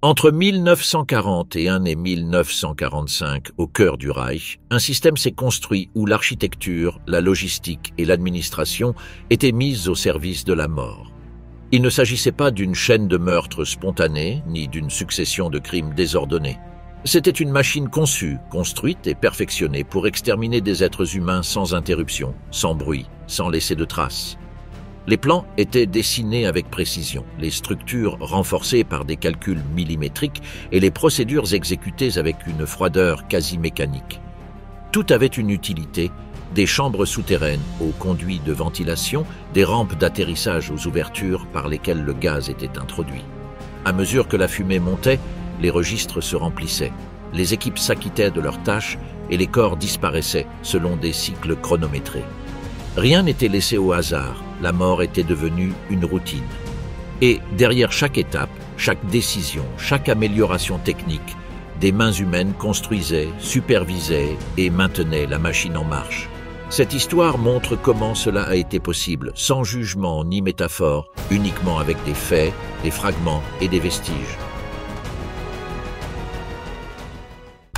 Entre 1941 et 1945, au cœur du Reich, un système s'est construit où l'architecture, la logistique et l'administration étaient mises au service de la mort. Il ne s'agissait pas d'une chaîne de meurtres spontanés, ni d'une succession de crimes désordonnés. C'était une machine conçue, construite et perfectionnée pour exterminer des êtres humains sans interruption, sans bruit, sans laisser de traces. Les plans étaient dessinés avec précision, les structures renforcées par des calculs millimétriques et les procédures exécutées avec une froideur quasi mécanique. Tout avait une utilité, des chambres souterraines aux conduits de ventilation, des rampes d'atterrissage aux ouvertures par lesquelles le gaz était introduit. À mesure que la fumée montait, les registres se remplissaient, les équipes s'acquittaient de leurs tâches et les corps disparaissaient selon des cycles chronométrés. Rien n'était laissé au hasard, la mort était devenue une routine. Et derrière chaque étape, chaque décision, chaque amélioration technique, des mains humaines construisaient, supervisaient et maintenaient la machine en marche. Cette histoire montre comment cela a été possible, sans jugement ni métaphore, uniquement avec des faits, des fragments et des vestiges.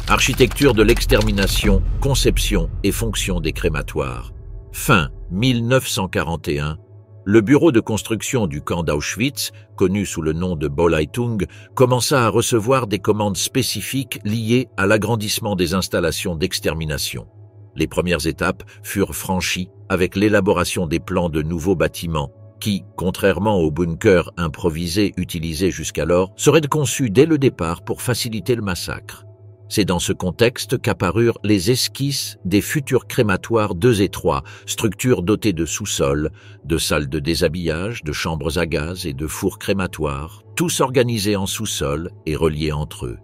Architecture de l'extermination, conception et fonction des crématoires. Fin 1941, le bureau de construction du camp d'Auschwitz, connu sous le nom de Bauleitung, commença à recevoir des commandes spécifiques liées à l'agrandissement des installations d'extermination. Les premières étapes furent franchies avec l'élaboration des plans de nouveaux bâtiments qui, contrairement aux bunkers improvisés utilisés jusqu'alors, seraient conçus dès le départ pour faciliter le massacre. C'est dans ce contexte qu'apparurent les esquisses des futurs crématoires 2 et 3, structures dotées de sous-sols, de salles de déshabillage, de chambres à gaz et de fours crématoires, tous organisés en sous-sol et reliés entre eux.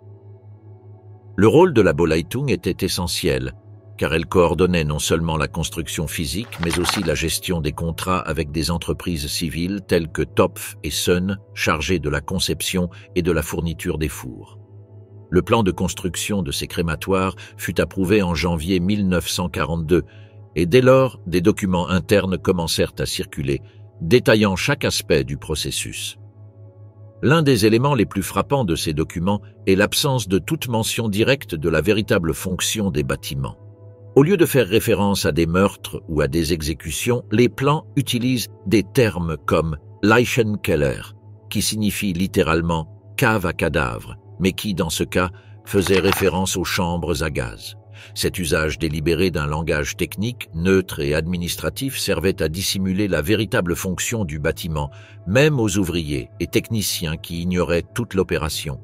Le rôle de la Bauleitung était essentiel, car elle coordonnait non seulement la construction physique, mais aussi la gestion des contrats avec des entreprises civiles telles que Topf et Sun, chargées de la conception et de la fourniture des fours. Le plan de construction de ces crématoires fut approuvé en janvier 1942 et dès lors, des documents internes commencèrent à circuler, détaillant chaque aspect du processus. L'un des éléments les plus frappants de ces documents est l'absence de toute mention directe de la véritable fonction des bâtiments. Au lieu de faire référence à des meurtres ou à des exécutions, les plans utilisent des termes comme « Leichenkeller », qui signifie littéralement « cave à cadavres », mais qui, dans ce cas, faisait référence aux chambres à gaz. Cet usage délibéré d'un langage technique, neutre et administratif servait à dissimuler la véritable fonction du bâtiment, même aux ouvriers et techniciens qui ignoraient toute l'opération.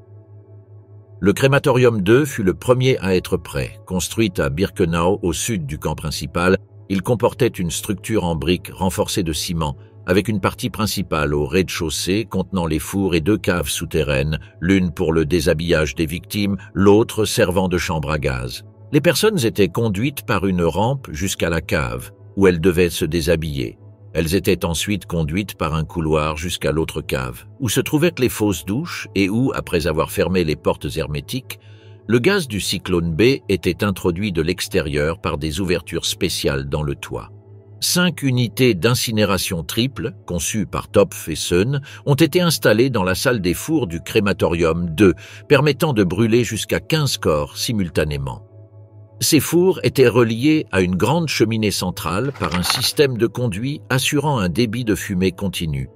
Le crématorium 2 fut le premier à être prêt. Construit à Birkenau, au sud du camp principal, il comportait une structure en briques renforcée de ciment, avec une partie principale au rez-de-chaussée contenant les fours et 2 caves souterraines, l'une pour le déshabillage des victimes, l'autre servant de chambre à gaz. Les personnes étaient conduites par une rampe jusqu'à la cave, où elles devaient se déshabiller. Elles étaient ensuite conduites par un couloir jusqu'à l'autre cave, où se trouvaient les fausses douches et où, après avoir fermé les portes hermétiques, le gaz du cyclone B était introduit de l'extérieur par des ouvertures spéciales dans le toit. 5 unités d'incinération triple, conçues par Topf et Sun, ont été installées dans la salle des fours du crématorium 2, permettant de brûler jusqu'à 15 corps simultanément. Ces fours étaient reliés à une grande cheminée centrale par un système de conduits assurant un débit de fumée continu.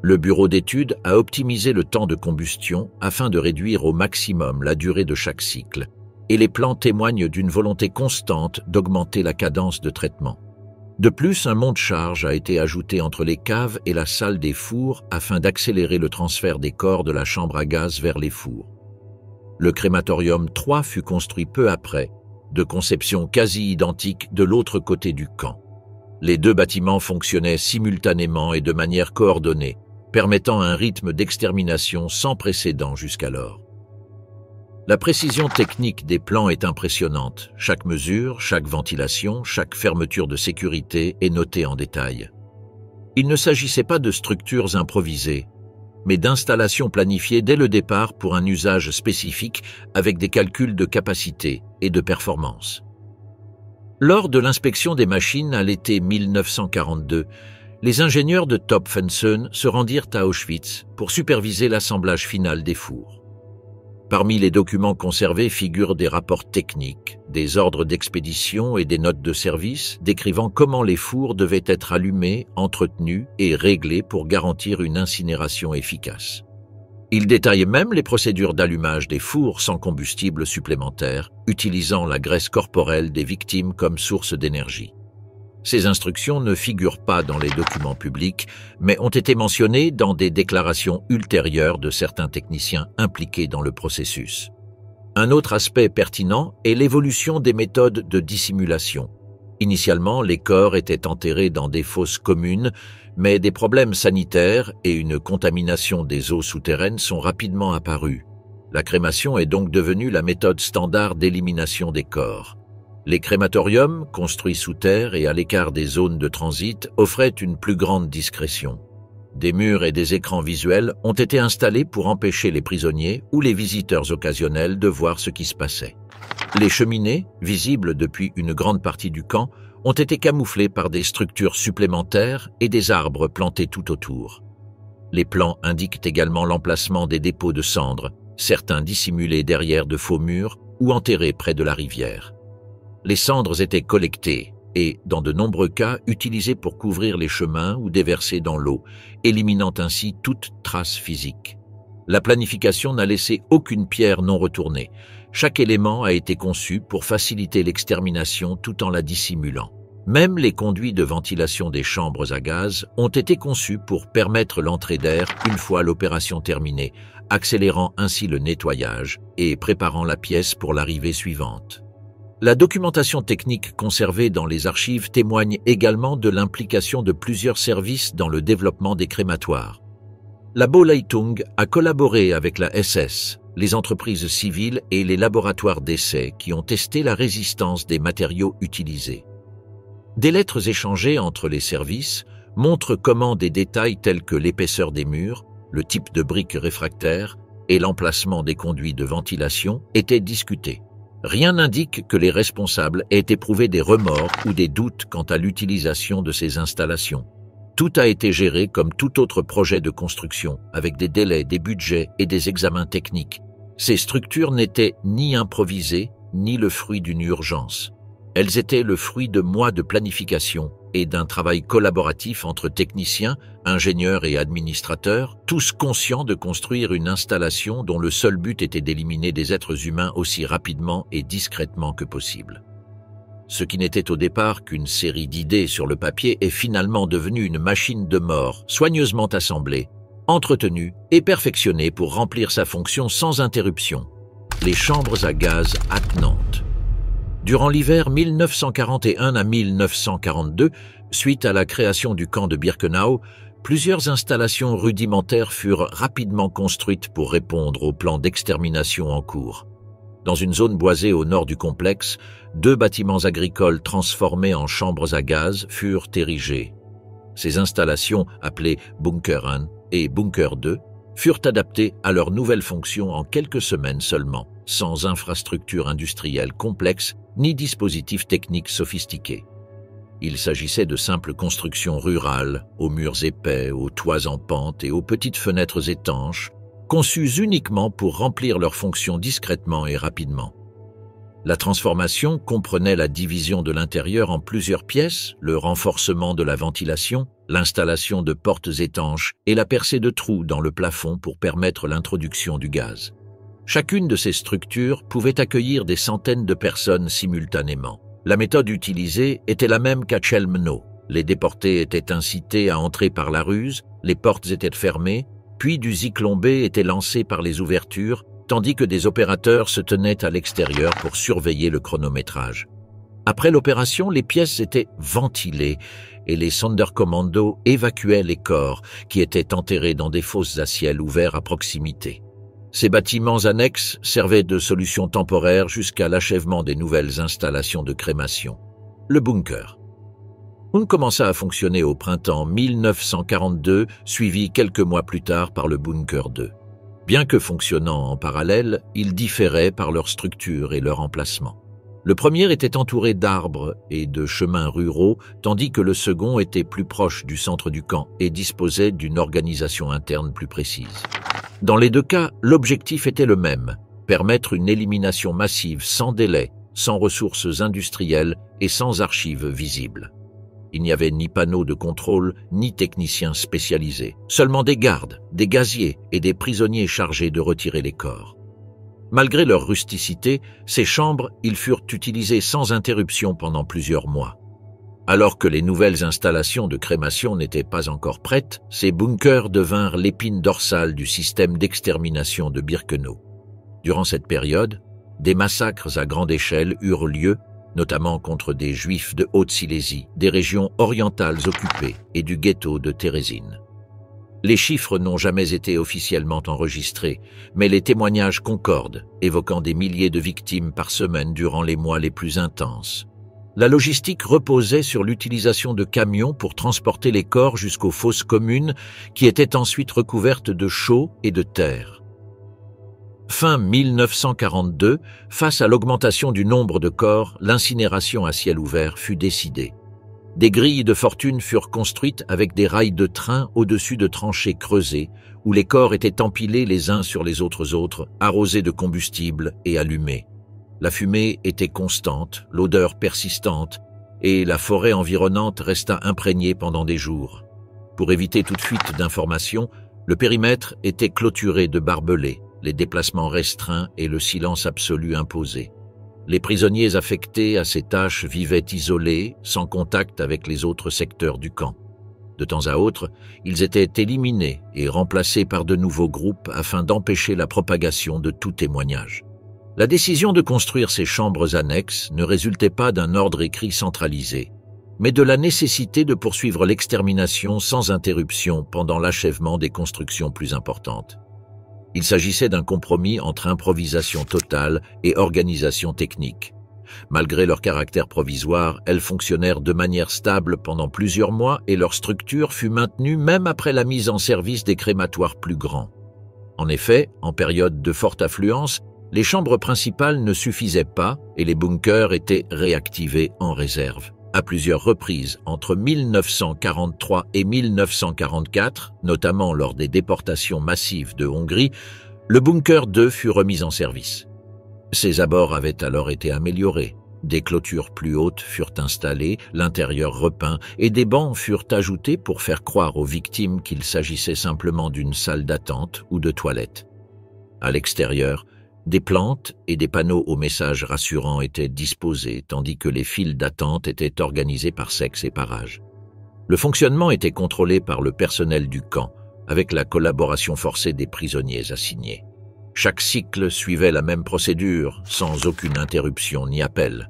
Le bureau d'études a optimisé le temps de combustion afin de réduire au maximum la durée de chaque cycle, et les plans témoignent d'une volonté constante d'augmenter la cadence de traitement. De plus, un monte-charge a été ajouté entre les caves et la salle des fours afin d'accélérer le transfert des corps de la chambre à gaz vers les fours. Le crématorium 3 fut construit peu après, de conception quasi identique de l'autre côté du camp. Les 2 bâtiments fonctionnaient simultanément et de manière coordonnée, permettant un rythme d'extermination sans précédent jusqu'alors. La précision technique des plans est impressionnante. Chaque mesure, chaque ventilation, chaque fermeture de sécurité est notée en détail. Il ne s'agissait pas de structures improvisées, mais d'installations planifiées dès le départ pour un usage spécifique avec des calculs de capacité et de performance. Lors de l'inspection des machines à l'été 1942, les ingénieurs de Topf & Sun se rendirent à Auschwitz pour superviser l'assemblage final des fours. Parmi les documents conservés figurent des rapports techniques, des ordres d'expédition et des notes de service décrivant comment les fours devaient être allumés, entretenus et réglés pour garantir une incinération efficace. Il détaille même les procédures d'allumage des fours sans combustible supplémentaire, utilisant la graisse corporelle des victimes comme source d'énergie. Ces instructions ne figurent pas dans les documents publics, mais ont été mentionnées dans des déclarations ultérieures de certains techniciens impliqués dans le processus. Un autre aspect pertinent est l'évolution des méthodes de dissimulation. Initialement, les corps étaient enterrés dans des fosses communes, mais des problèmes sanitaires et une contamination des eaux souterraines sont rapidement apparus. La crémation est donc devenue la méthode standard d'élimination des corps. Les crématoriums, construits sous terre et à l'écart des zones de transit, offraient une plus grande discrétion. Des murs et des écrans visuels ont été installés pour empêcher les prisonniers ou les visiteurs occasionnels de voir ce qui se passait. Les cheminées, visibles depuis une grande partie du camp, ont été camouflées par des structures supplémentaires et des arbres plantés tout autour. Les plans indiquent également l'emplacement des dépôts de cendres, certains dissimulés derrière de faux murs ou enterrés près de la rivière. Les cendres étaient collectées et, dans de nombreux cas, utilisées pour couvrir les chemins ou déversées dans l'eau, éliminant ainsi toute trace physique. La planification n'a laissé aucune pierre non retournée. Chaque élément a été conçu pour faciliter l'extermination tout en la dissimulant. Même les conduits de ventilation des chambres à gaz ont été conçus pour permettre l'entrée d'air une fois l'opération terminée, accélérant ainsi le nettoyage et préparant la pièce pour l'arrivée suivante. La documentation technique conservée dans les archives témoigne également de l'implication de plusieurs services dans le développement des crématoires. La Bauleitung a collaboré avec la SS, les entreprises civiles et les laboratoires d'essais qui ont testé la résistance des matériaux utilisés. Des lettres échangées entre les services montrent comment des détails tels que l'épaisseur des murs, le type de briques réfractaires et l'emplacement des conduits de ventilation étaient discutés. Rien n'indique que les responsables aient éprouvé des remords ou des doutes quant à l'utilisation de ces installations. Tout a été géré comme tout autre projet de construction, avec des délais, des budgets et des examens techniques. Ces structures n'étaient ni improvisées, ni le fruit d'une urgence. Elles étaient le fruit de mois de planification et d'un travail collaboratif entre techniciens, ingénieurs et administrateurs, tous conscients de construire une installation dont le seul but était d'éliminer des êtres humains aussi rapidement et discrètement que possible. Ce qui n'était au départ qu'une série d'idées sur le papier est finalement devenu une machine de mort soigneusement assemblée, entretenue et perfectionnée pour remplir sa fonction sans interruption. Les chambres à gaz attenantes. Durant l'hiver 1941 à 1942, suite à la création du camp de Birkenau, plusieurs installations rudimentaires furent rapidement construites pour répondre au plan d'extermination en cours. Dans une zone boisée au nord du complexe, 2 bâtiments agricoles transformés en chambres à gaz furent érigés. Ces installations, appelées Bunker 1 et Bunker 2, furent adaptées à leur nouvelle fonction en quelques semaines seulement, sans infrastructure industrielle complexe ni dispositifs techniques sophistiqués. Il s'agissait de simples constructions rurales, aux murs épais, aux toits en pente et aux petites fenêtres étanches, conçues uniquement pour remplir leurs fonctions discrètement et rapidement. La transformation comprenait la division de l'intérieur en plusieurs pièces, le renforcement de la ventilation, l'installation de portes étanches et la percée de trous dans le plafond pour permettre l'introduction du gaz. Chacune de ces structures pouvait accueillir des centaines de personnes simultanément. La méthode utilisée était la même qu'à Chelmno. Les déportés étaient incités à entrer par la ruse, les portes étaient fermées, puis du zyklon B était lancé par les ouvertures, tandis que des opérateurs se tenaient à l'extérieur pour surveiller le chronométrage. Après l'opération, les pièces étaient ventilées et les Sonderkommando évacuaient les corps qui étaient enterrés dans des fosses à ciel ouvert à proximité. Ces bâtiments annexes servaient de solution temporaire jusqu'à l'achèvement des nouvelles installations de crémation. Le bunker. On commença à fonctionner au printemps 1942, suivi quelques mois plus tard par le bunker 2. Bien que fonctionnant en parallèle, ils différaient par leur structure et leur emplacement. Le premier était entouré d'arbres et de chemins ruraux, tandis que le second était plus proche du centre du camp et disposait d'une organisation interne plus précise. Dans les deux cas, l'objectif était le même, permettre une élimination massive sans délai, sans ressources industrielles et sans archives visibles. Il n'y avait ni panneaux de contrôle, ni techniciens spécialisés. Seulement des gardes, des gaziers et des prisonniers chargés de retirer les corps. Malgré leur rusticité, ces chambres, ils furent utilisées sans interruption pendant plusieurs mois. Alors que les nouvelles installations de crémation n'étaient pas encore prêtes, ces bunkers devinrent l'épine dorsale du système d'extermination de Birkenau. Durant cette période, des massacres à grande échelle eurent lieu, notamment contre des Juifs de Haute-Silésie, des régions orientales occupées et du ghetto de Térésine. Les chiffres n'ont jamais été officiellement enregistrés, mais les témoignages concordent, évoquant des milliers de victimes par semaine durant les mois les plus intenses. La logistique reposait sur l'utilisation de camions pour transporter les corps jusqu'aux fosses communes qui étaient ensuite recouvertes de chaux et de terre. Fin 1942, face à l'augmentation du nombre de corps, l'incinération à ciel ouvert fut décidée. Des grilles de fortune furent construites avec des rails de train au-dessus de tranchées creusées, où les corps étaient empilés les uns sur les autres, arrosés de combustible et allumés. La fumée était constante, l'odeur persistante, et la forêt environnante resta imprégnée pendant des jours. Pour éviter toute fuite d'informations, le périmètre était clôturé de barbelés, les déplacements restreints et le silence absolu imposé. Les prisonniers affectés à ces tâches vivaient isolés, sans contact avec les autres secteurs du camp. De temps à autre, ils étaient éliminés et remplacés par de nouveaux groupes afin d'empêcher la propagation de tout témoignage. La décision de construire ces chambres annexes ne résultait pas d'un ordre écrit centralisé, mais de la nécessité de poursuivre l'extermination sans interruption pendant l'achèvement des constructions plus importantes. Il s'agissait d'un compromis entre improvisation totale et organisation technique. Malgré leur caractère provisoire, elles fonctionnèrent de manière stable pendant plusieurs mois et leur structure fut maintenue même après la mise en service des crématoires plus grands. En effet, en période de forte affluence, les chambres principales ne suffisaient pas et les bunkers étaient réactivés en réserve. À plusieurs reprises, entre 1943 et 1944, notamment lors des déportations massives de Hongrie, le bunker 2 fut remis en service. Ses abords avaient alors été améliorés. Des clôtures plus hautes furent installées, l'intérieur repeint et des bancs furent ajoutés pour faire croire aux victimes qu'il s'agissait simplement d'une salle d'attente ou de toilette. À l'extérieur, des plantes et des panneaux aux messages rassurants étaient disposés, tandis que les files d'attente étaient organisées par sexe et par âge. Le fonctionnement était contrôlé par le personnel du camp, avec la collaboration forcée des prisonniers assignés. Chaque cycle suivait la même procédure, sans aucune interruption ni appel.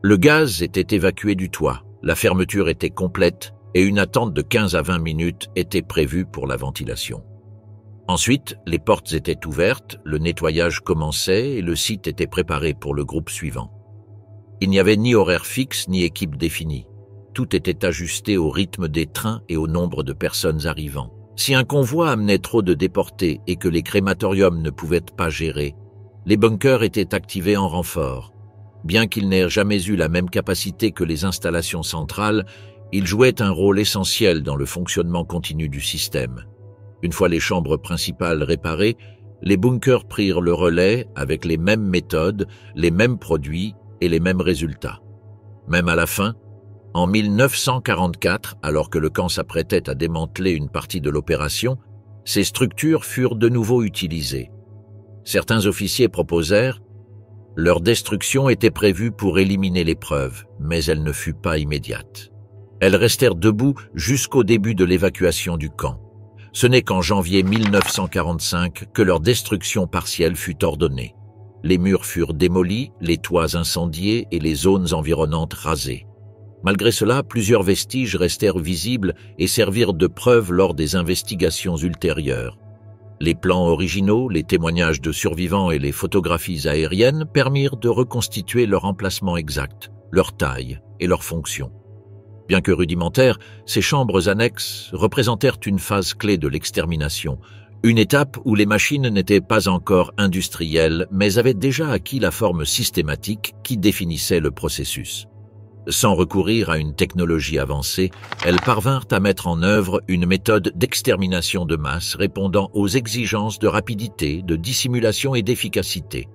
Le gaz était évacué du toit, la fermeture était complète et une attente de 15 à 20 minutes était prévue pour la ventilation. Ensuite, les portes étaient ouvertes, le nettoyage commençait et le site était préparé pour le groupe suivant. Il n'y avait ni horaire fixe ni équipe définie. Tout était ajusté au rythme des trains et au nombre de personnes arrivant. Si un convoi amenait trop de déportés et que les crématoriums ne pouvaient pas gérer, les bunkers étaient activés en renfort. Bien qu'ils n'aient jamais eu la même capacité que les installations centrales, ils jouaient un rôle essentiel dans le fonctionnement continu du système. Une fois les chambres principales réparées, les bunkers prirent le relais avec les mêmes méthodes, les mêmes produits et les mêmes résultats. Même à la fin, en 1944, alors que le camp s'apprêtait à démanteler une partie de l'opération, ces structures furent de nouveau utilisées. Certains officiers proposèrent « Leur destruction était prévue pour éliminer les preuves, mais elle ne fut pas immédiate. Elles restèrent debout jusqu'au début de l'évacuation du camp. Ce n'est qu'en janvier 1945 que leur destruction partielle fut ordonnée. Les murs furent démolis, les toits incendiés et les zones environnantes rasées. Malgré cela, plusieurs vestiges restèrent visibles et servirent de preuve lors des investigations ultérieures. Les plans originaux, les témoignages de survivants et les photographies aériennes permirent de reconstituer leur emplacement exact, leur taille et leur fonction. Bien que rudimentaires, ces chambres annexes représentèrent une phase clé de l'extermination, une étape où les machines n'étaient pas encore industrielles mais avaient déjà acquis la forme systématique qui définissait le processus. Sans recourir à une technologie avancée, elles parvinrent à mettre en œuvre une méthode d'extermination de masse répondant aux exigences de rapidité, de dissimulation et d'efficacité.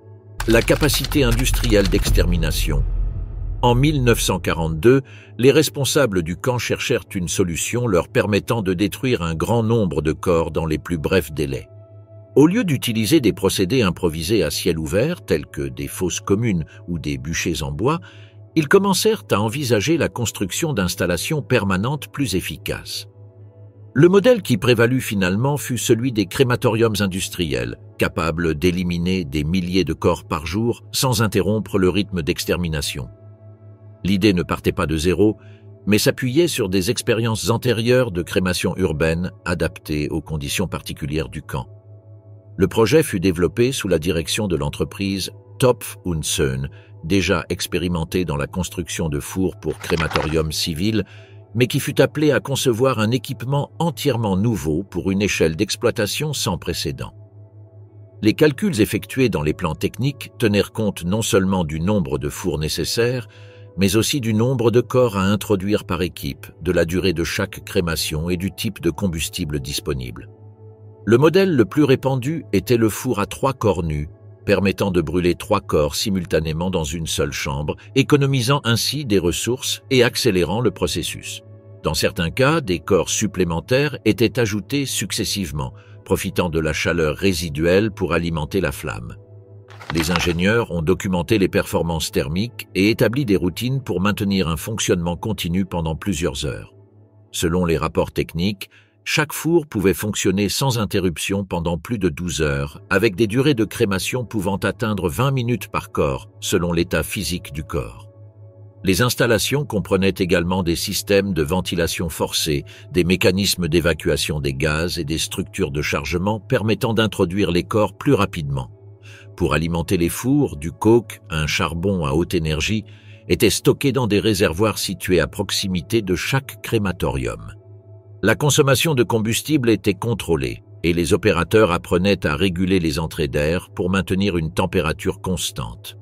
La capacité industrielle d'extermination. En 1942, les responsables du camp cherchèrent une solution leur permettant de détruire un grand nombre de corps dans les plus brefs délais. Au lieu d'utiliser des procédés improvisés à ciel ouvert, tels que des fosses communes ou des bûchers en bois, ils commencèrent à envisager la construction d'installations permanentes plus efficaces. Le modèle qui prévalut finalement fut celui des crématoriums industriels, capables d'éliminer des milliers de corps par jour sans interrompre le rythme d'extermination. L'idée ne partait pas de zéro, mais s'appuyait sur des expériences antérieures de crémation urbaine adaptées aux conditions particulières du camp. Le projet fut développé sous la direction de l'entreprise Topf & Sohn, déjà expérimentée dans la construction de fours pour crématorium civil, mais qui fut appelée à concevoir un équipement entièrement nouveau pour une échelle d'exploitation sans précédent. Les calculs effectués dans les plans techniques tenèrent compte non seulement du nombre de fours nécessaires, mais aussi du nombre de corps à introduire par équipe, de la durée de chaque crémation et du type de combustible disponible. Le modèle le plus répandu était le four à 3 corps nus, permettant de brûler 3 corps simultanément dans une seule chambre, économisant ainsi des ressources et accélérant le processus. Dans certains cas, des corps supplémentaires étaient ajoutés successivement, profitant de la chaleur résiduelle pour alimenter la flamme. Les ingénieurs ont documenté les performances thermiques et établi des routines pour maintenir un fonctionnement continu pendant plusieurs heures. Selon les rapports techniques, chaque four pouvait fonctionner sans interruption pendant plus de 12 heures, avec des durées de crémation pouvant atteindre 20 minutes par corps, selon l'état physique du corps. Les installations comprenaient également des systèmes de ventilation forcée, des mécanismes d'évacuation des gaz et des structures de chargement permettant d'introduire les corps plus rapidement. Pour alimenter les fours, du coke, un charbon à haute énergie, était stocké dans des réservoirs situés à proximité de chaque crématorium. La consommation de combustible était contrôlée et les opérateurs apprenaient à réguler les entrées d'air pour maintenir une température constante.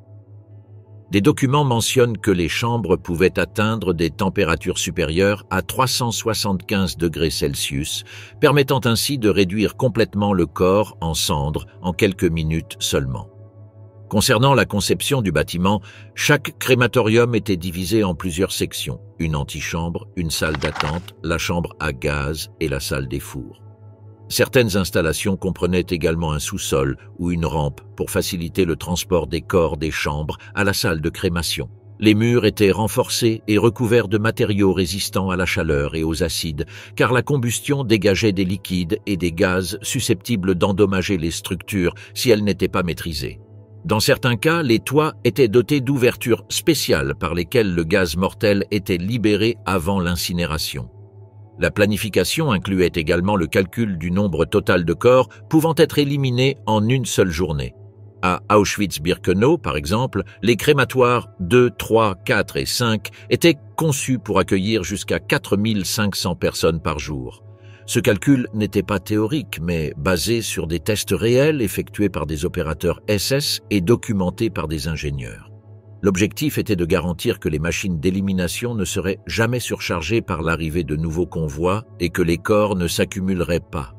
Des documents mentionnent que les chambres pouvaient atteindre des températures supérieures à 375 degrés Celsius, permettant ainsi de réduire complètement le corps en cendres en quelques minutes seulement. Concernant la conception du bâtiment, chaque crématorium était divisé en plusieurs sections, une antichambre, une salle d'attente, la chambre à gaz et la salle des fours. Certaines installations comprenaient également un sous-sol ou une rampe pour faciliter le transport des corps des chambres à la salle de crémation. Les murs étaient renforcés et recouverts de matériaux résistants à la chaleur et aux acides, car la combustion dégageait des liquides et des gaz susceptibles d'endommager les structures si elles n'étaient pas maîtrisées. Dans certains cas, les toits étaient dotés d'ouvertures spéciales par lesquelles le gaz mortel était libéré avant l'incinération. La planification incluait également le calcul du nombre total de corps pouvant être éliminés en une seule journée. À Auschwitz-Birkenau, par exemple, les crématoires 2, 3, 4 et 5 étaient conçus pour accueillir jusqu'à 4500 personnes par jour. Ce calcul n'était pas théorique, mais basé sur des tests réels effectués par des opérateurs SS et documentés par des ingénieurs. L'objectif était de garantir que les machines d'élimination ne seraient jamais surchargées par l'arrivée de nouveaux convois et que les corps ne s'accumuleraient pas.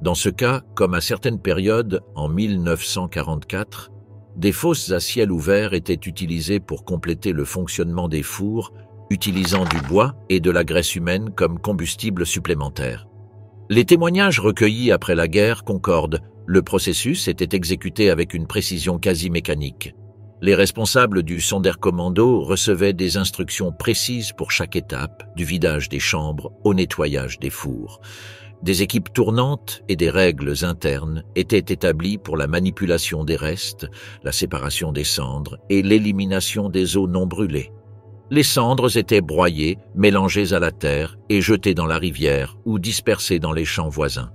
Dans ce cas, comme à certaines périodes, en 1944, des fosses à ciel ouvert étaient utilisées pour compléter le fonctionnement des fours, utilisant du bois et de la graisse humaine comme combustible supplémentaire. Les témoignages recueillis après la guerre concordent. Le processus était exécuté avec une précision quasi mécanique. Les responsables du Sonderkommando recevaient des instructions précises pour chaque étape, du vidage des chambres au nettoyage des fours. Des équipes tournantes et des règles internes étaient établies pour la manipulation des restes, la séparation des cendres et l'élimination des eaux non brûlées. Les cendres étaient broyées, mélangées à la terre et jetées dans la rivière ou dispersées dans les champs voisins.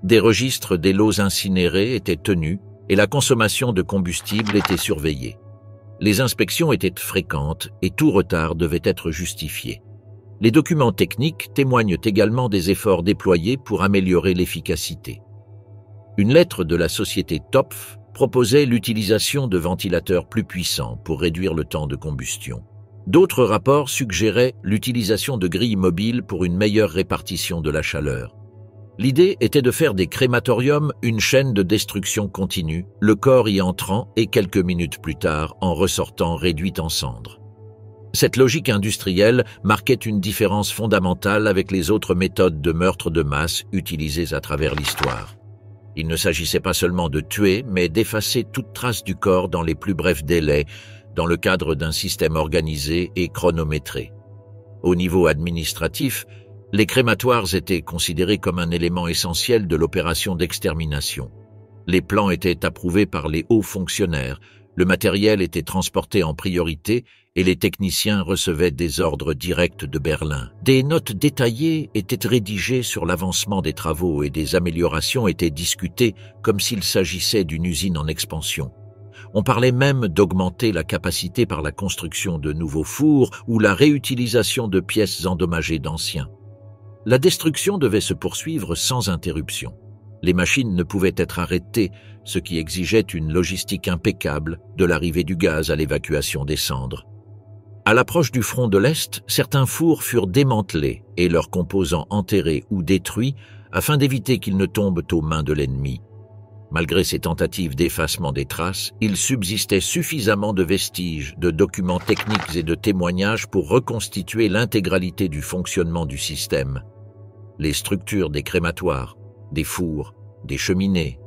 Des registres des lots incinérés étaient tenus et la consommation de combustible était surveillée. Les inspections étaient fréquentes et tout retard devait être justifié. Les documents techniques témoignent également des efforts déployés pour améliorer l'efficacité. Une lettre de la société Topf proposait l'utilisation de ventilateurs plus puissants pour réduire le temps de combustion. D'autres rapports suggéraient l'utilisation de grilles mobiles pour une meilleure répartition de la chaleur. L'idée était de faire des crématoriums une chaîne de destruction continue, le corps y entrant et quelques minutes plus tard en ressortant réduit en cendres. Cette logique industrielle marquait une différence fondamentale avec les autres méthodes de meurtre de masse utilisées à travers l'histoire. Il ne s'agissait pas seulement de tuer, mais d'effacer toute trace du corps dans les plus brefs délais, dans le cadre d'un système organisé et chronométré. Au niveau administratif, les crématoires étaient considérés comme un élément essentiel de l'opération d'extermination. Les plans étaient approuvés par les hauts fonctionnaires, le matériel était transporté en priorité et les techniciens recevaient des ordres directs de Berlin. Des notes détaillées étaient rédigées sur l'avancement des travaux et des améliorations étaient discutées comme s'il s'agissait d'une usine en expansion. On parlait même d'augmenter la capacité par la construction de nouveaux fours ou la réutilisation de pièces endommagées d'anciens. La destruction devait se poursuivre sans interruption. Les machines ne pouvaient être arrêtées, ce qui exigeait une logistique impeccable, de l'arrivée du gaz à l'évacuation des cendres. À l'approche du front de l'Est, certains fours furent démantelés et leurs composants enterrés ou détruits afin d'éviter qu'ils ne tombent aux mains de l'ennemi. Malgré ces tentatives d'effacement des traces, il subsistait suffisamment de vestiges, de documents techniques et de témoignages pour reconstituer l'intégralité du fonctionnement du système. Les structures des crématoires, des fours, des cheminées,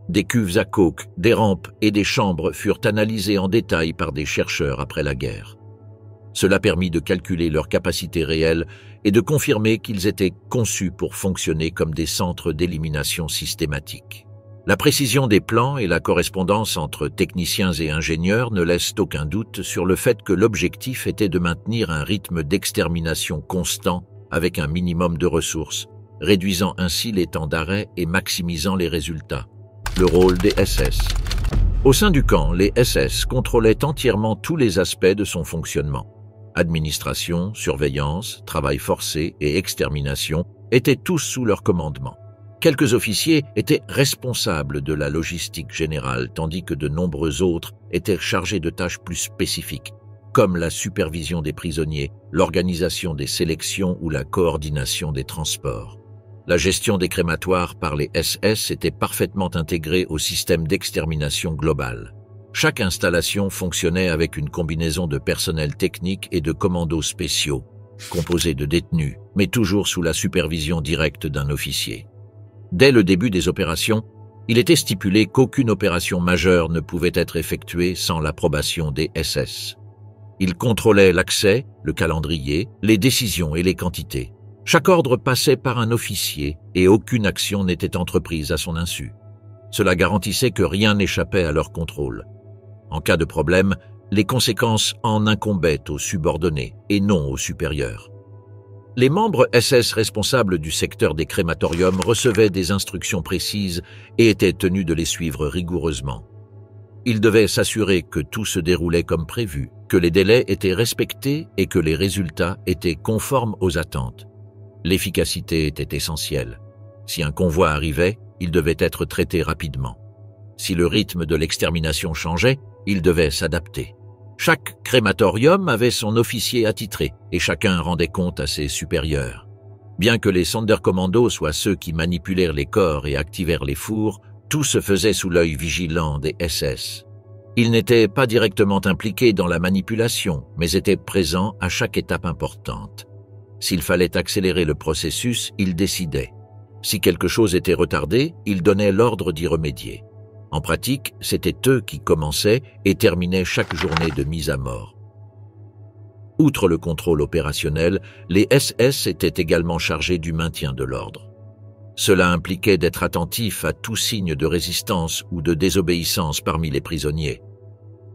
des cuves à coke, des rampes et des chambres furent analysées en détail par des chercheurs après la guerre. Cela permit de calculer leur capacité réelle et de confirmer qu'ils étaient conçus pour fonctionner comme des centres d'élimination systématique. La précision des plans et la correspondance entre techniciens et ingénieurs ne laissent aucun doute sur le fait que l'objectif était de maintenir un rythme d'extermination constant avec un minimum de ressources, réduisant ainsi les temps d'arrêt et maximisant les résultats. Le rôle des SS. Au sein du camp, les SS contrôlaient entièrement tous les aspects de son fonctionnement. Administration, surveillance, travail forcé et extermination étaient tous sous leur commandement. Quelques officiers étaient responsables de la logistique générale, tandis que de nombreux autres étaient chargés de tâches plus spécifiques, comme la supervision des prisonniers, l'organisation des sélections ou la coordination des transports. La gestion des crématoires par les SS était parfaitement intégrée au système d'extermination global. Chaque installation fonctionnait avec une combinaison de personnel technique et de commandos spéciaux, composés de détenus, mais toujours sous la supervision directe d'un officier. Dès le début des opérations, il était stipulé qu'aucune opération majeure ne pouvait être effectuée sans l'approbation des SS. Ils contrôlaient l'accès, le calendrier, les décisions et les quantités. Chaque ordre passait par un officier et aucune action n'était entreprise à son insu. Cela garantissait que rien n'échappait à leur contrôle. En cas de problème, les conséquences en incombaient aux subordonnés et non aux supérieurs. Les membres SS responsables du secteur des crématoriums recevaient des instructions précises et étaient tenus de les suivre rigoureusement. Ils devaient s'assurer que tout se déroulait comme prévu, que les délais étaient respectés et que les résultats étaient conformes aux attentes. L'efficacité était essentielle. Si un convoi arrivait, il devait être traité rapidement. Si le rythme de l'extermination changeait, il devait s'adapter. Chaque crématorium avait son officier attitré et chacun rendait compte à ses supérieurs. Bien que les Sonderkommandos soient ceux qui manipulèrent les corps et activèrent les fours, tout se faisait sous l'œil vigilant des SS. Ils n'étaient pas directement impliqués dans la manipulation, mais étaient présents à chaque étape importante. S'il fallait accélérer le processus, ils décidaient. Si quelque chose était retardé, ils donnaient l'ordre d'y remédier. En pratique, c'étaient eux qui commençaient et terminaient chaque journée de mise à mort. Outre le contrôle opérationnel, les SS étaient également chargés du maintien de l'ordre. Cela impliquait d'être attentif à tout signe de résistance ou de désobéissance parmi les prisonniers.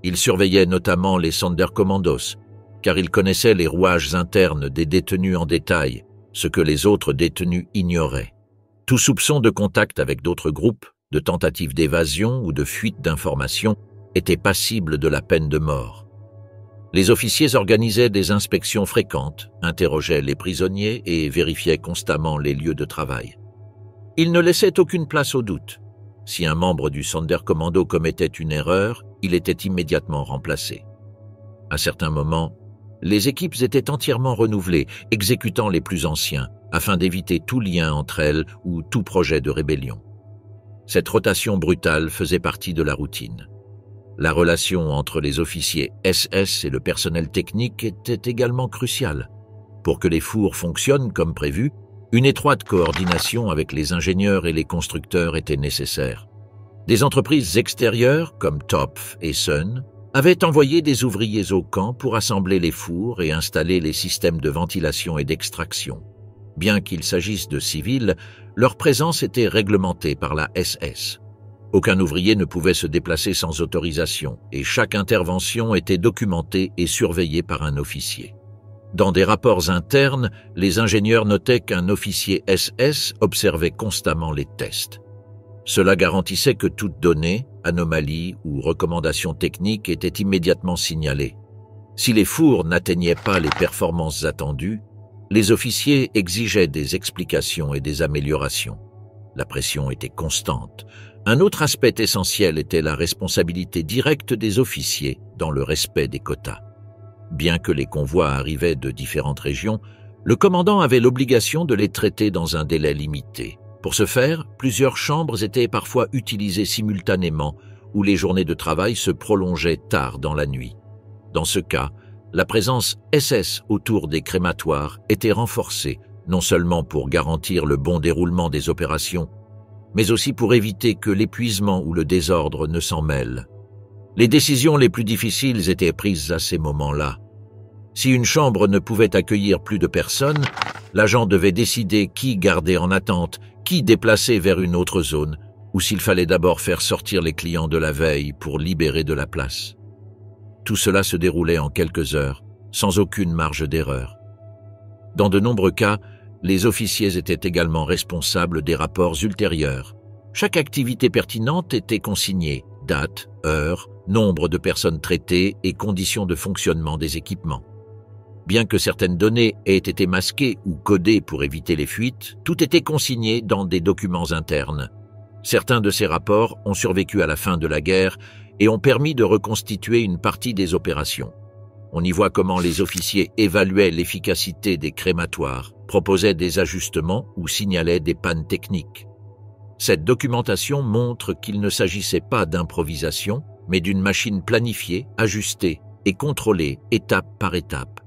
Ils surveillaient notamment les Sonderkommandos, car ils connaissaient les rouages internes des détenus en détail, ce que les autres détenus ignoraient. Tout soupçon de contact avec d'autres groupes, de tentative d'évasion ou de fuite d'informations était passible de la peine de mort. Les officiers organisaient des inspections fréquentes, interrogeaient les prisonniers et vérifiaient constamment les lieux de travail. Ils ne laissaient aucune place au doute. Si un membre du Sonderkommando commettait une erreur, il était immédiatement remplacé. À certains moments, Les équipes étaient entièrement renouvelées, exécutant les plus anciens, afin d'éviter tout lien entre elles ou tout projet de rébellion. Cette rotation brutale faisait partie de la routine. La relation entre les officiers SS et le personnel technique était également cruciale. Pour que les fours fonctionnent comme prévu, une étroite coordination avec les ingénieurs et les constructeurs était nécessaire. Des entreprises extérieures, comme Topf et Sun, avaient envoyé des ouvriers au camp pour assembler les fours et installer les systèmes de ventilation et d'extraction. Bien qu'il s'agisse de civils, leur présence était réglementée par la SS. Aucun ouvrier ne pouvait se déplacer sans autorisation et chaque intervention était documentée et surveillée par un officier. Dans des rapports internes, les ingénieurs notaient qu'un officier SS observait constamment les tests. Cela garantissait que toute donnée, anomalie ou recommandation technique était immédiatement signalée. Si les fours n'atteignaient pas les performances attendues, les officiers exigeaient des explications et des améliorations. La pression était constante. Un autre aspect essentiel était la responsabilité directe des officiers dans le respect des quotas. Bien que les convois arrivaient de différentes régions, le commandant avait l'obligation de les traiter dans un délai limité. Pour ce faire, plusieurs chambres étaient parfois utilisées simultanément ou les journées de travail se prolongeaient tard dans la nuit. Dans ce cas, la présence SS autour des crématoires était renforcée, non seulement pour garantir le bon déroulement des opérations, mais aussi pour éviter que l'épuisement ou le désordre ne s'en mêlent. Les décisions les plus difficiles étaient prises à ces moments-là. Si une chambre ne pouvait accueillir plus de personnes, l'agent devait décider qui garder en attente, qui déplacer vers une autre zone, ou s'il fallait d'abord faire sortir les clients de la veille pour libérer de la place. Tout cela se déroulait en quelques heures, sans aucune marge d'erreur. Dans de nombreux cas, les officiers étaient également responsables des rapports ultérieurs. Chaque activité pertinente était consignée, date, heure, nombre de personnes traitées et conditions de fonctionnement des équipements. Bien que certaines données aient été masquées ou codées pour éviter les fuites, tout était consigné dans des documents internes. Certains de ces rapports ont survécu à la fin de la guerre et ont permis de reconstituer une partie des opérations. On y voit comment les officiers évaluaient l'efficacité des crématoires, proposaient des ajustements ou signalaient des pannes techniques. Cette documentation montre qu'il ne s'agissait pas d'improvisation, mais d'une machine planifiée, ajustée et contrôlée étape par étape.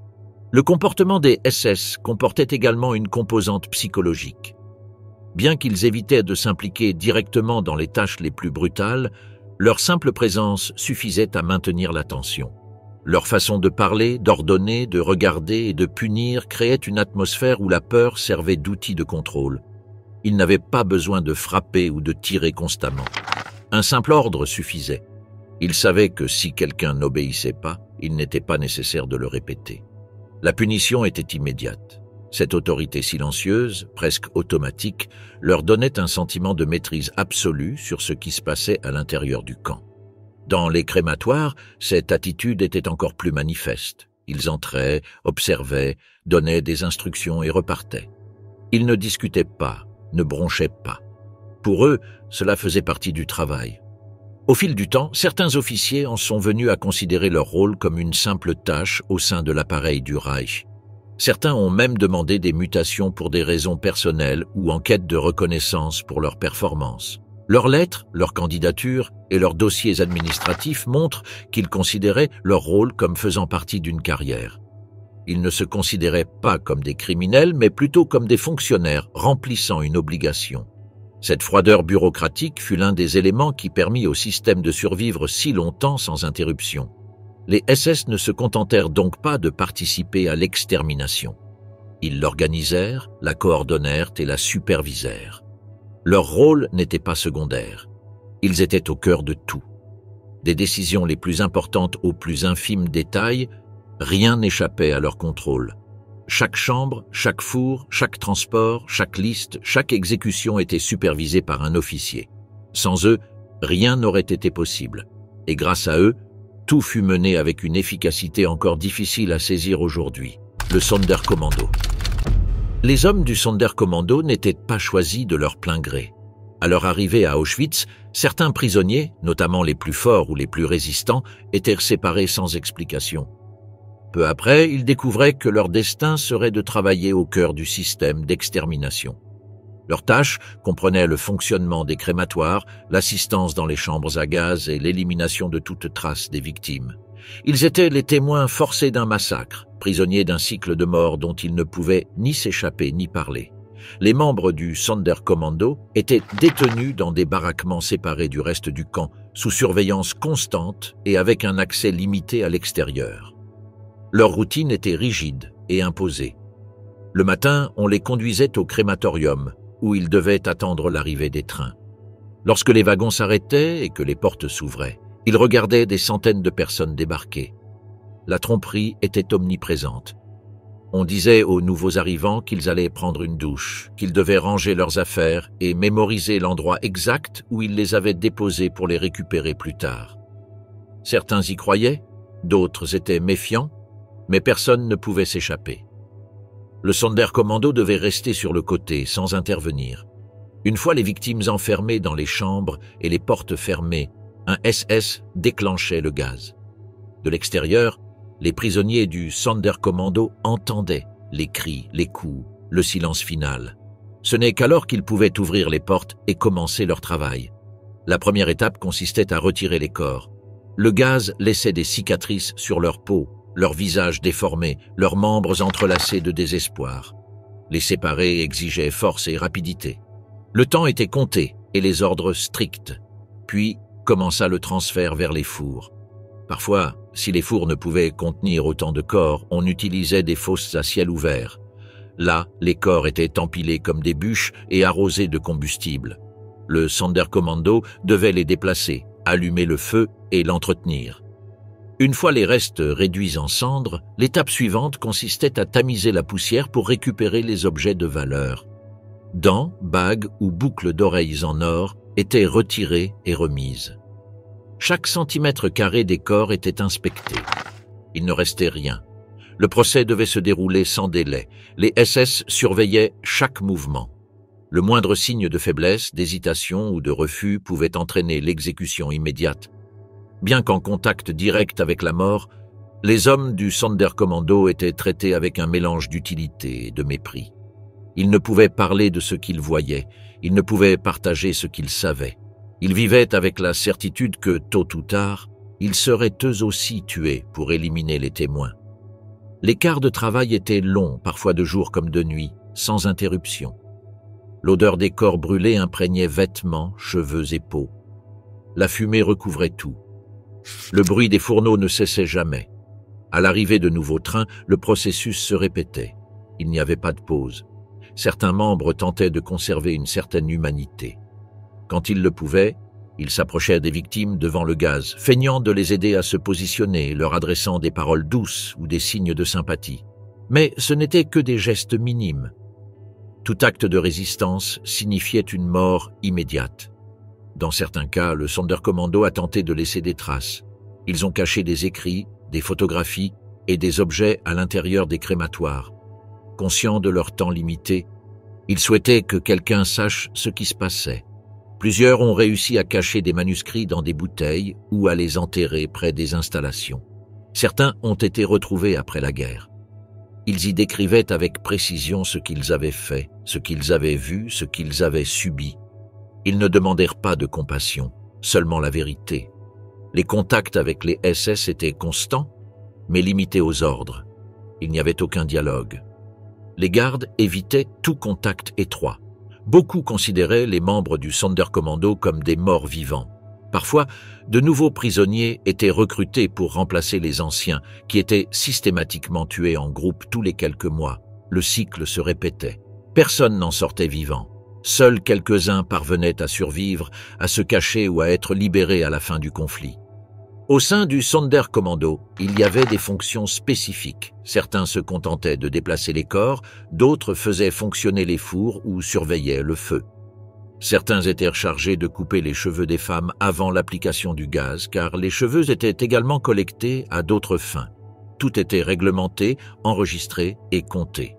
Le comportement des SS comportait également une composante psychologique. Bien qu'ils évitaient de s'impliquer directement dans les tâches les plus brutales, leur simple présence suffisait à maintenir la tension. Leur façon de parler, d'ordonner, de regarder et de punir créait une atmosphère où la peur servait d'outil de contrôle. Ils n'avaient pas besoin de frapper ou de tirer constamment. Un simple ordre suffisait. Ils savaient que si quelqu'un n'obéissait pas, il n'était pas nécessaire de le répéter. La punition était immédiate. Cette autorité silencieuse, presque automatique, leur donnait un sentiment de maîtrise absolue sur ce qui se passait à l'intérieur du camp. Dans les crématoires, cette attitude était encore plus manifeste. Ils entraient, observaient, donnaient des instructions et repartaient. Ils ne discutaient pas, ne bronchaient pas. Pour eux, cela faisait partie du travail. Au fil du temps, certains officiers en sont venus à considérer leur rôle comme une simple tâche au sein de l'appareil du Reich. Certains ont même demandé des mutations pour des raisons personnelles ou en quête de reconnaissance pour leurs performances. Leurs lettres, leurs candidatures et leurs dossiers administratifs montrent qu'ils considéraient leur rôle comme faisant partie d'une carrière. Ils ne se considéraient pas comme des criminels, mais plutôt comme des fonctionnaires remplissant une obligation. Cette froideur bureaucratique fut l'un des éléments qui permit au système de survivre si longtemps sans interruption. Les SS ne se contentèrent donc pas de participer à l'extermination. Ils l'organisèrent, la coordonnèrent et la supervisèrent. Leur rôle n'était pas secondaire. Ils étaient au cœur de tout. Des décisions les plus importantes aux plus infimes détails, rien n'échappait à leur contrôle. Chaque chambre, chaque four, chaque transport, chaque liste, chaque exécution était supervisée par un officier. Sans eux, rien n'aurait été possible. Et grâce à eux, tout fut mené avec une efficacité encore difficile à saisir aujourd'hui, le Sonderkommando. Les hommes du Sonderkommando n'étaient pas choisis de leur plein gré. À leur arrivée à Auschwitz, certains prisonniers, notamment les plus forts ou les plus résistants, étaient séparés sans explication. Peu après, ils découvraient que leur destin serait de travailler au cœur du système d'extermination. Leurs tâches comprenaient le fonctionnement des crématoires, l'assistance dans les chambres à gaz et l'élimination de toute trace des victimes. Ils étaient les témoins forcés d'un massacre, prisonniers d'un cycle de mort dont ils ne pouvaient ni s'échapper ni parler. Les membres du Sonderkommando étaient détenus dans des baraquements séparés du reste du camp, sous surveillance constante et avec un accès limité à l'extérieur. Leur routine était rigide et imposée. Le matin, on les conduisait au crématorium, où ils devaient attendre l'arrivée des trains. Lorsque les wagons s'arrêtaient et que les portes s'ouvraient, ils regardaient des centaines de personnes débarquer. La tromperie était omniprésente. On disait aux nouveaux arrivants qu'ils allaient prendre une douche, qu'ils devaient ranger leurs affaires et mémoriser l'endroit exact où ils les avaient déposés pour les récupérer plus tard. Certains y croyaient, d'autres étaient méfiants, mais personne ne pouvait s'échapper. Le Sonderkommando devait rester sur le côté, sans intervenir. Une fois les victimes enfermées dans les chambres et les portes fermées, un SS déclenchait le gaz. De l'extérieur, les prisonniers du Sonderkommando entendaient les cris, les coups, le silence final. Ce n'est qu'alors qu'ils pouvaient ouvrir les portes et commencer leur travail. La première étape consistait à retirer les corps. Le gaz laissait des cicatrices sur leur peau, leurs visages déformés, leurs membres entrelacés de désespoir. Les séparer exigeait force et rapidité. Le temps était compté et les ordres stricts. Puis commença le transfert vers les fours. Parfois, si les fours ne pouvaient contenir autant de corps, on utilisait des fosses à ciel ouvert. Là, les corps étaient empilés comme des bûches et arrosés de combustible. Le Sonderkommando devait les déplacer, allumer le feu et l'entretenir. Une fois les restes réduits en cendres, l'étape suivante consistait à tamiser la poussière pour récupérer les objets de valeur. Dents, bagues ou boucles d'oreilles en or étaient retirées et remises. Chaque centimètre carré des corps était inspecté. Il ne restait rien. Le procès devait se dérouler sans délai. Les SS surveillaient chaque mouvement. Le moindre signe de faiblesse, d'hésitation ou de refus pouvait entraîner l'exécution immédiate. Bien qu'en contact direct avec la mort, les hommes du Sonderkommando étaient traités avec un mélange d'utilité et de mépris. Ils ne pouvaient parler de ce qu'ils voyaient, ils ne pouvaient partager ce qu'ils savaient. Ils vivaient avec la certitude que, tôt ou tard, ils seraient eux aussi tués pour éliminer les témoins. Les quarts de travail étaient longs, parfois de jour comme de nuit, sans interruption. L'odeur des corps brûlés imprégnait vêtements, cheveux et peau. La fumée recouvrait tout. Le bruit des fourneaux ne cessait jamais. À l'arrivée de nouveaux trains, le processus se répétait. Il n'y avait pas de pause. Certains membres tentaient de conserver une certaine humanité. Quand ils le pouvaient, ils s'approchaient des victimes devant le gaz, feignant de les aider à se positionner, leur adressant des paroles douces ou des signes de sympathie. Mais ce n'étaient que des gestes minimes. Tout acte de résistance signifiait une mort immédiate. Dans certains cas, le Sonderkommando a tenté de laisser des traces. Ils ont caché des écrits, des photographies et des objets à l'intérieur des crématoires. Conscients de leur temps limité, ils souhaitaient que quelqu'un sache ce qui se passait. Plusieurs ont réussi à cacher des manuscrits dans des bouteilles ou à les enterrer près des installations. Certains ont été retrouvés après la guerre. Ils y décrivaient avec précision ce qu'ils avaient fait, ce qu'ils avaient vu, ce qu'ils avaient subi. Ils ne demandèrent pas de compassion, seulement la vérité. Les contacts avec les SS étaient constants, mais limités aux ordres. Il n'y avait aucun dialogue. Les gardes évitaient tout contact étroit. Beaucoup considéraient les membres du Sonderkommando comme des morts vivants. Parfois, de nouveaux prisonniers étaient recrutés pour remplacer les anciens, qui étaient systématiquement tués en groupe tous les quelques mois. Le cycle se répétait. Personne n'en sortait vivant. Seuls quelques-uns parvenaient à survivre, à se cacher ou à être libérés à la fin du conflit. Au sein du Sonderkommando, il y avait des fonctions spécifiques. Certains se contentaient de déplacer les corps, d'autres faisaient fonctionner les fours ou surveillaient le feu. Certains étaient chargés de couper les cheveux des femmes avant l'application du gaz, car les cheveux étaient également collectés à d'autres fins. Tout était réglementé, enregistré et compté.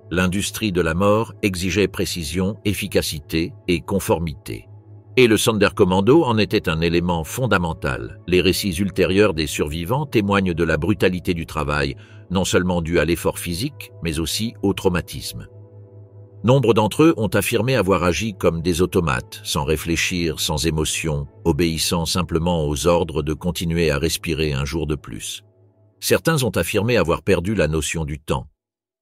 L'industrie de la mort exigeait précision, efficacité et conformité. Et le Sonderkommando en était un élément fondamental. Les récits ultérieurs des survivants témoignent de la brutalité du travail, non seulement due à l'effort physique, mais aussi au traumatisme. Nombre d'entre eux ont affirmé avoir agi comme des automates, sans réfléchir, sans émotion, obéissant simplement aux ordres de continuer à respirer un jour de plus. Certains ont affirmé avoir perdu la notion du temps.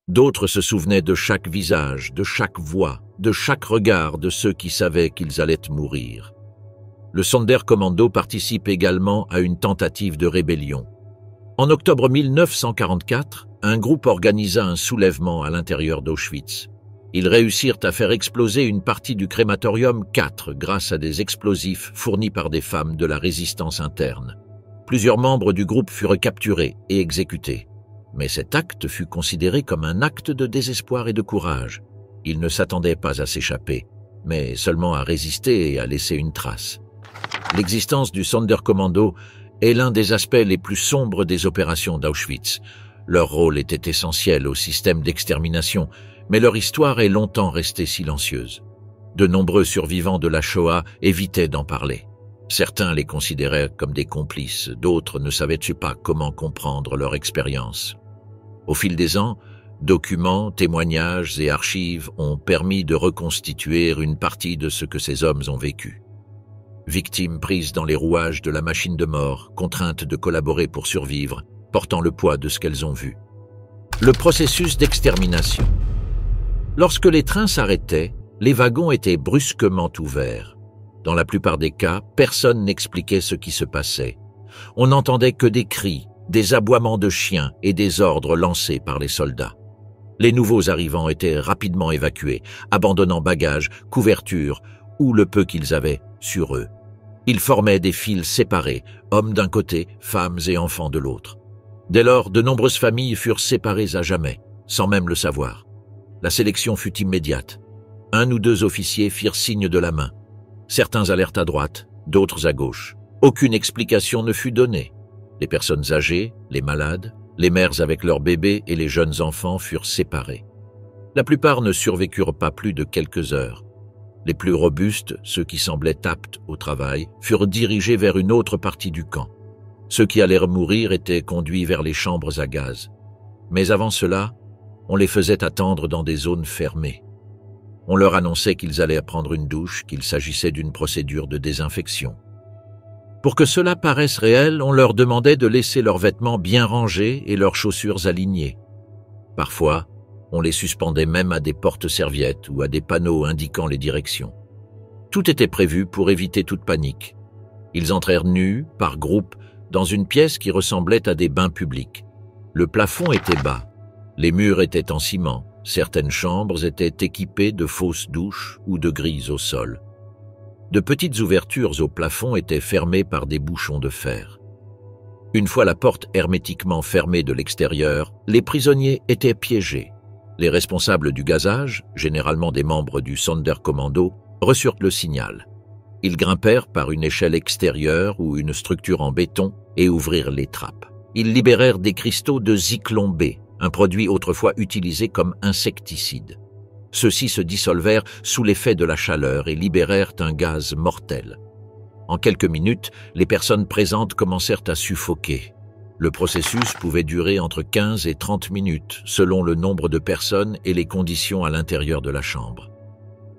D'autres se souvenaient de chaque visage, de chaque voix, de chaque regard de ceux qui savaient qu'ils allaient mourir. Le Sonderkommando participe également à une tentative de rébellion. En octobre 1944, un groupe organisa un soulèvement à l'intérieur d'Auschwitz. Ils réussirent à faire exploser une partie du crématorium 4 grâce à des explosifs fournis par des femmes de la résistance interne. Plusieurs membres du groupe furent capturés et exécutés. Mais cet acte fut considéré comme un acte de désespoir et de courage. Ils ne s'attendaient pas à s'échapper, mais seulement à résister et à laisser une trace. L'existence du Sonderkommando est l'un des aspects les plus sombres des opérations d'Auschwitz. Leur rôle était essentiel au système d'extermination, mais leur histoire est longtemps restée silencieuse. De nombreux survivants de la Shoah évitaient d'en parler. Certains les considéraient comme des complices, d'autres ne savaient pas comment comprendre leur expérience. Au fil des ans, documents, témoignages et archives ont permis de reconstituer une partie de ce que ces hommes ont vécu. Victimes prises dans les rouages de la machine de mort, contraintes de collaborer pour survivre, portant le poids de ce qu'elles ont vu. Le processus d'extermination. Lorsque les trains s'arrêtaient, les wagons étaient brusquement ouverts. Dans la plupart des cas, personne n'expliquait ce qui se passait. On n'entendait que des cris, des aboiements de chiens et des ordres lancés par les soldats. Les nouveaux arrivants étaient rapidement évacués, abandonnant bagages, couvertures ou le peu qu'ils avaient sur eux. Ils formaient des files séparés, hommes d'un côté, femmes et enfants de l'autre. Dès lors, de nombreuses familles furent séparées à jamais, sans même le savoir. La sélection fut immédiate. 1 ou 2 officiers firent signe de la main. Certains allèrent à droite, d'autres à gauche. Aucune explication ne fut donnée. Les personnes âgées, les malades, les mères avec leurs bébés et les jeunes enfants furent séparés. La plupart ne survécurent pas plus de quelques heures. Les plus robustes, ceux qui semblaient aptes au travail, furent dirigés vers une autre partie du camp. Ceux qui allèrent mourir étaient conduits vers les chambres à gaz. Mais avant cela, on les faisait attendre dans des zones fermées. On leur annonçait qu'ils allaient prendre une douche, qu'il s'agissait d'une procédure de désinfection. Pour que cela paraisse réel, on leur demandait de laisser leurs vêtements bien rangés et leurs chaussures alignées. Parfois, on les suspendait même à des porte-serviettes ou à des panneaux indiquant les directions. Tout était prévu pour éviter toute panique. Ils entrèrent nus, par groupes, dans une pièce qui ressemblait à des bains publics. Le plafond était bas, les murs étaient en ciment, certaines chambres étaient équipées de fausses douches ou de grilles au sol. De petites ouvertures au plafond étaient fermées par des bouchons de fer. Une fois la porte hermétiquement fermée de l'extérieur, les prisonniers étaient piégés. Les responsables du gazage, généralement des membres du Sonderkommando, reçurent le signal. Ils grimpèrent par une échelle extérieure ou une structure en béton et ouvrirent les trappes. Ils libérèrent des cristaux de Zyklon B, un produit autrefois utilisé comme insecticide. Ceux-ci se dissolvèrent sous l'effet de la chaleur et libérèrent un gaz mortel. En quelques minutes, les personnes présentes commencèrent à suffoquer. Le processus pouvait durer entre 15 et 30 minutes, selon le nombre de personnes et les conditions à l'intérieur de la chambre.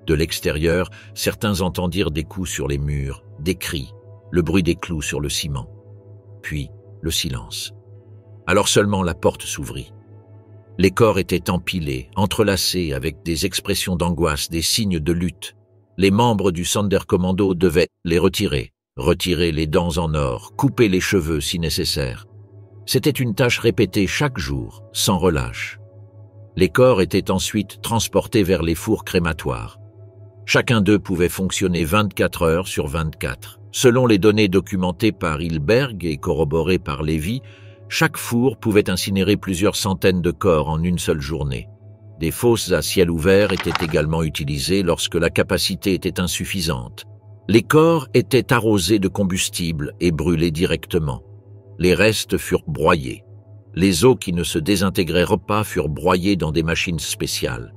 De l'extérieur, certains entendirent des coups sur les murs, des cris, le bruit des clous sur le ciment. Puis, le silence. Alors seulement la porte s'ouvrit. Les corps étaient empilés, entrelacés avec des expressions d'angoisse, des signes de lutte. Les membres du Sonderkommando devaient les retirer les dents en or, couper les cheveux si nécessaire. C'était une tâche répétée chaque jour, sans relâche. Les corps étaient ensuite transportés vers les fours crématoires. Chacun d'eux pouvait fonctionner 24 heures sur 24. Selon les données documentées par Hilberg et corroborées par Lévy, chaque four pouvait incinérer plusieurs centaines de corps en une seule journée. Des fosses à ciel ouvert étaient également utilisées lorsque la capacité était insuffisante. Les corps étaient arrosés de combustible et brûlés directement. Les restes furent broyés. Les os qui ne se désintégrèrent pas furent broyés dans des machines spéciales.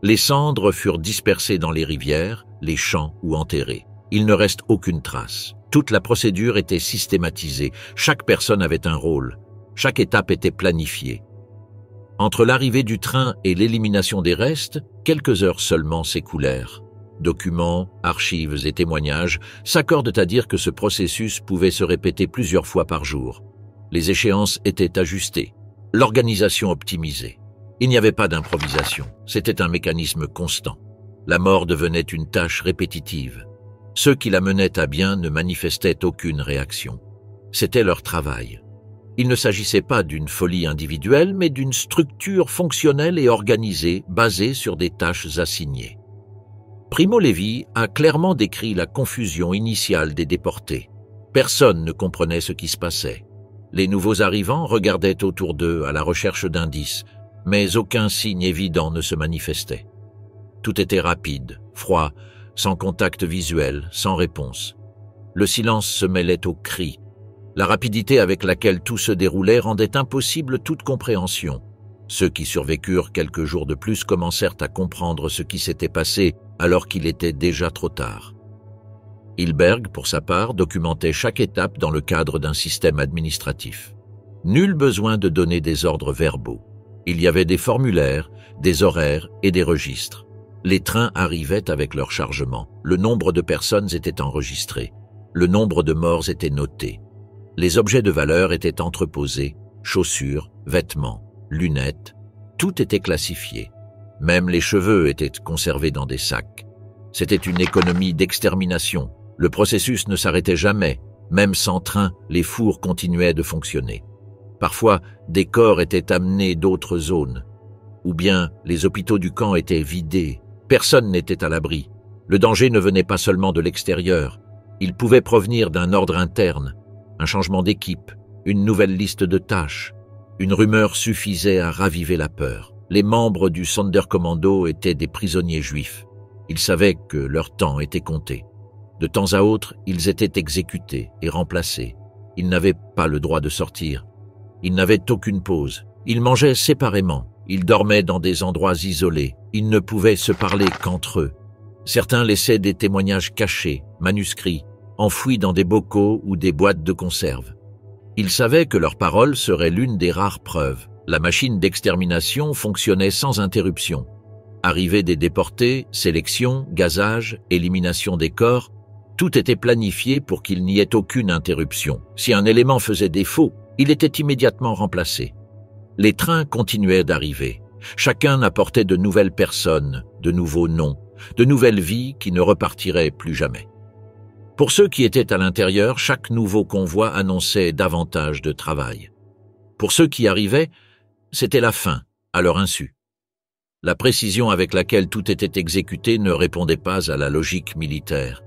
Les cendres furent dispersées dans les rivières, les champs ou enterrées. Il ne reste aucune trace. Toute la procédure était systématisée. Chaque personne avait un rôle. Chaque étape était planifiée. Entre l'arrivée du train et l'élimination des restes, quelques heures seulement s'écoulèrent. Documents, archives et témoignages s'accordent à dire que ce processus pouvait se répéter plusieurs fois par jour. Les échéances étaient ajustées, l'organisation optimisée. Il n'y avait pas d'improvisation, c'était un mécanisme constant. La mort devenait une tâche répétitive. Ceux qui la menaient à bien ne manifestaient aucune réaction. C'était leur travail. Il ne s'agissait pas d'une folie individuelle, mais d'une structure fonctionnelle et organisée basée sur des tâches assignées. Primo Levi a clairement décrit la confusion initiale des déportés. Personne ne comprenait ce qui se passait. Les nouveaux arrivants regardaient autour d'eux à la recherche d'indices, mais aucun signe évident ne se manifestait. Tout était rapide, froid, sans contact visuel, sans réponse. Le silence se mêlait aux cris. La rapidité avec laquelle tout se déroulait rendait impossible toute compréhension. Ceux qui survécurent quelques jours de plus commencèrent à comprendre ce qui s'était passé alors qu'il était déjà trop tard. Hilberg, pour sa part, documentait chaque étape dans le cadre d'un système administratif. Nul besoin de donner des ordres verbaux. Il y avait des formulaires, des horaires et des registres. Les trains arrivaient avec leur chargement. Le nombre de personnes était enregistré. Le nombre de morts était noté. Les objets de valeur étaient entreposés, chaussures, vêtements, lunettes, tout était classifié. Même les cheveux étaient conservés dans des sacs. C'était une économie d'extermination. Le processus ne s'arrêtait jamais. Même sans train, les fours continuaient de fonctionner. Parfois, des corps étaient amenés d'autres zones. Ou bien, les hôpitaux du camp étaient vidés. Personne n'était à l'abri. Le danger ne venait pas seulement de l'extérieur. Il pouvait provenir d'un ordre interne, un changement d'équipe, une nouvelle liste de tâches. Une rumeur suffisait à raviver la peur. Les membres du Sonderkommando étaient des prisonniers juifs. Ils savaient que leur temps était compté. De temps à autre, ils étaient exécutés et remplacés. Ils n'avaient pas le droit de sortir. Ils n'avaient aucune pause. Ils mangeaient séparément. Ils dormaient dans des endroits isolés. Ils ne pouvaient se parler qu'entre eux. Certains laissaient des témoignages cachés, manuscrits, enfouis dans des bocaux ou des boîtes de conserve. Ils savaient que leur parole serait l'une des rares preuves. La machine d'extermination fonctionnait sans interruption. Arrivée des déportés, sélection, gazage, élimination des corps, tout était planifié pour qu'il n'y ait aucune interruption. Si un élément faisait défaut, il était immédiatement remplacé. Les trains continuaient d'arriver. Chacun apportait de nouvelles personnes, de nouveaux noms, de nouvelles vies qui ne repartiraient plus jamais. Pour ceux qui étaient à l'intérieur, chaque nouveau convoi annonçait davantage de travail. Pour ceux qui arrivaient, c'était la fin, à leur insu. La précision avec laquelle tout était exécuté ne répondait pas à la logique militaire.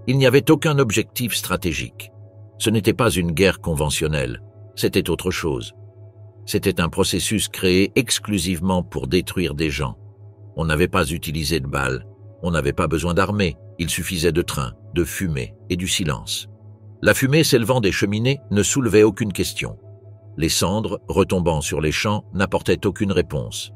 Il n'y avait aucun objectif stratégique. Ce n'était pas une guerre conventionnelle, c'était autre chose. C'était un processus créé exclusivement pour détruire des gens. On n'avait pas utilisé de balles, on n'avait pas besoin d'armées, il suffisait de trains, de fumée et du silence. La fumée s'élevant des cheminées ne soulevait aucune question. Les cendres, retombant sur les champs, n'apportaient aucune réponse.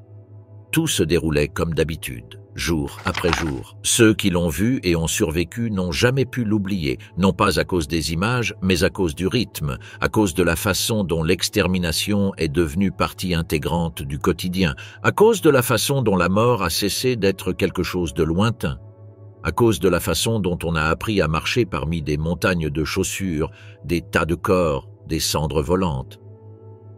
Tout se déroulait comme d'habitude, jour après jour. Ceux qui l'ont vu et ont survécu n'ont jamais pu l'oublier, non pas à cause des images, mais à cause du rythme, à cause de la façon dont l'extermination est devenue partie intégrante du quotidien, à cause de la façon dont la mort a cessé d'être quelque chose de lointain, à cause de la façon dont on a appris à marcher parmi des montagnes de chaussures, des tas de corps, des cendres volantes,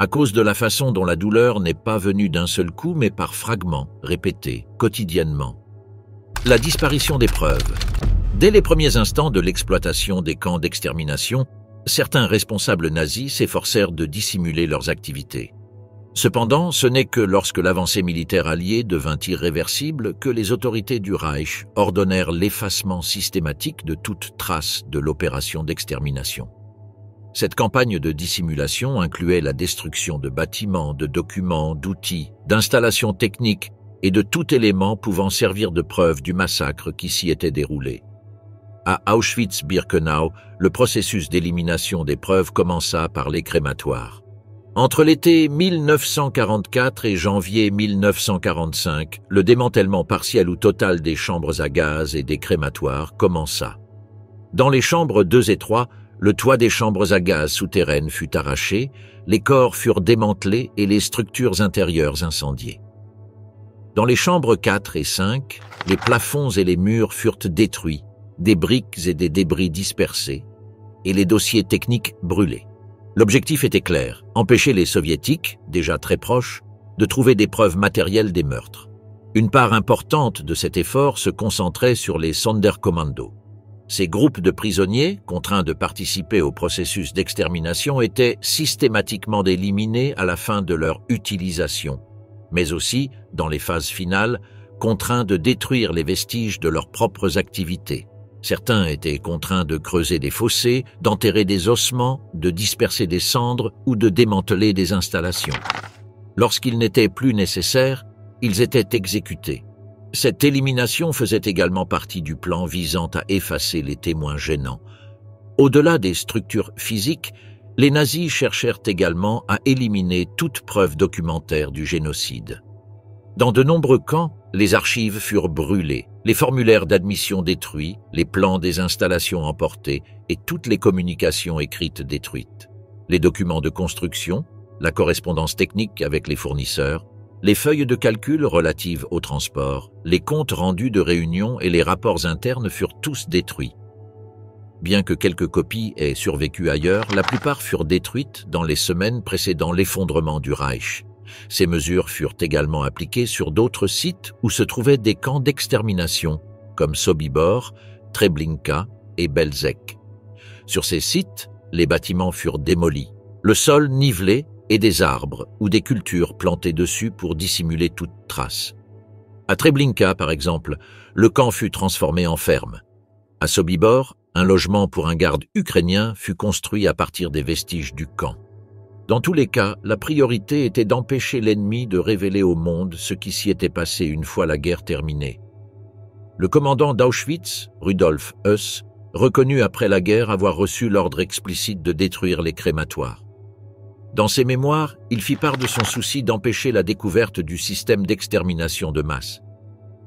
à cause de la façon dont la douleur n'est pas venue d'un seul coup mais par fragments, répétés, quotidiennement. La disparition des preuves. Dès les premiers instants de l'exploitation des camps d'extermination, certains responsables nazis s'efforcèrent de dissimuler leurs activités. Cependant, ce n'est que lorsque l'avancée militaire alliée devint irréversible que les autorités du Reich ordonnèrent l'effacement systématique de toute trace de l'opération d'extermination. Cette campagne de dissimulation incluait la destruction de bâtiments, de documents, d'outils, d'installations techniques et de tout élément pouvant servir de preuve du massacre qui s'y était déroulé. À Auschwitz-Birkenau, le processus d'élimination des preuves commença par les crématoires. Entre l'été 1944 et janvier 1945, le démantèlement partiel ou total des chambres à gaz et des crématoires commença. Dans les chambres 2 et 3, le toit des chambres à gaz souterraines fut arraché, les corps furent démantelés et les structures intérieures incendiées. Dans les chambres 4 et 5, les plafonds et les murs furent détruits, des briques et des débris dispersés, et les dossiers techniques brûlés. L'objectif était clair, empêcher les soviétiques, déjà très proches, de trouver des preuves matérielles des meurtres. Une part importante de cet effort se concentrait sur les Sonderkommando. Ces groupes de prisonniers, contraints de participer au processus d'extermination, étaient systématiquement éliminés à la fin de leur utilisation, mais aussi, dans les phases finales, contraints de détruire les vestiges de leurs propres activités. Certains étaient contraints de creuser des fossés, d'enterrer des ossements, de disperser des cendres ou de démanteler des installations. Lorsqu'il n'était plus nécessaire, ils étaient exécutés. Cette élimination faisait également partie du plan visant à effacer les témoins gênants. Au-delà des structures physiques, les nazis cherchèrent également à éliminer toute preuve documentaire du génocide. Dans de nombreux camps, les archives furent brûlées, les formulaires d'admission détruits, les plans des installations emportés et toutes les communications écrites détruites. Les documents de construction, la correspondance technique avec les fournisseurs, les feuilles de calcul relatives au transport, les comptes rendus de réunions et les rapports internes furent tous détruits. Bien que quelques copies aient survécu ailleurs, la plupart furent détruites dans les semaines précédant l'effondrement du Reich. Ces mesures furent également appliquées sur d'autres sites où se trouvaient des camps d'extermination, comme Sobibor, Treblinka et Belzec. Sur ces sites, les bâtiments furent démolis, le sol nivelé et des arbres ou des cultures plantées dessus pour dissimuler toute trace. À Treblinka, par exemple, le camp fut transformé en ferme. À Sobibor, un logement pour un garde ukrainien fut construit à partir des vestiges du camp. Dans tous les cas, la priorité était d'empêcher l'ennemi de révéler au monde ce qui s'y était passé une fois la guerre terminée. Le commandant d'Auschwitz, Rudolf Höss, reconnut après la guerre avoir reçu l'ordre explicite de détruire les crématoires. Dans ses mémoires, il fit part de son souci d'empêcher la découverte du système d'extermination de masse.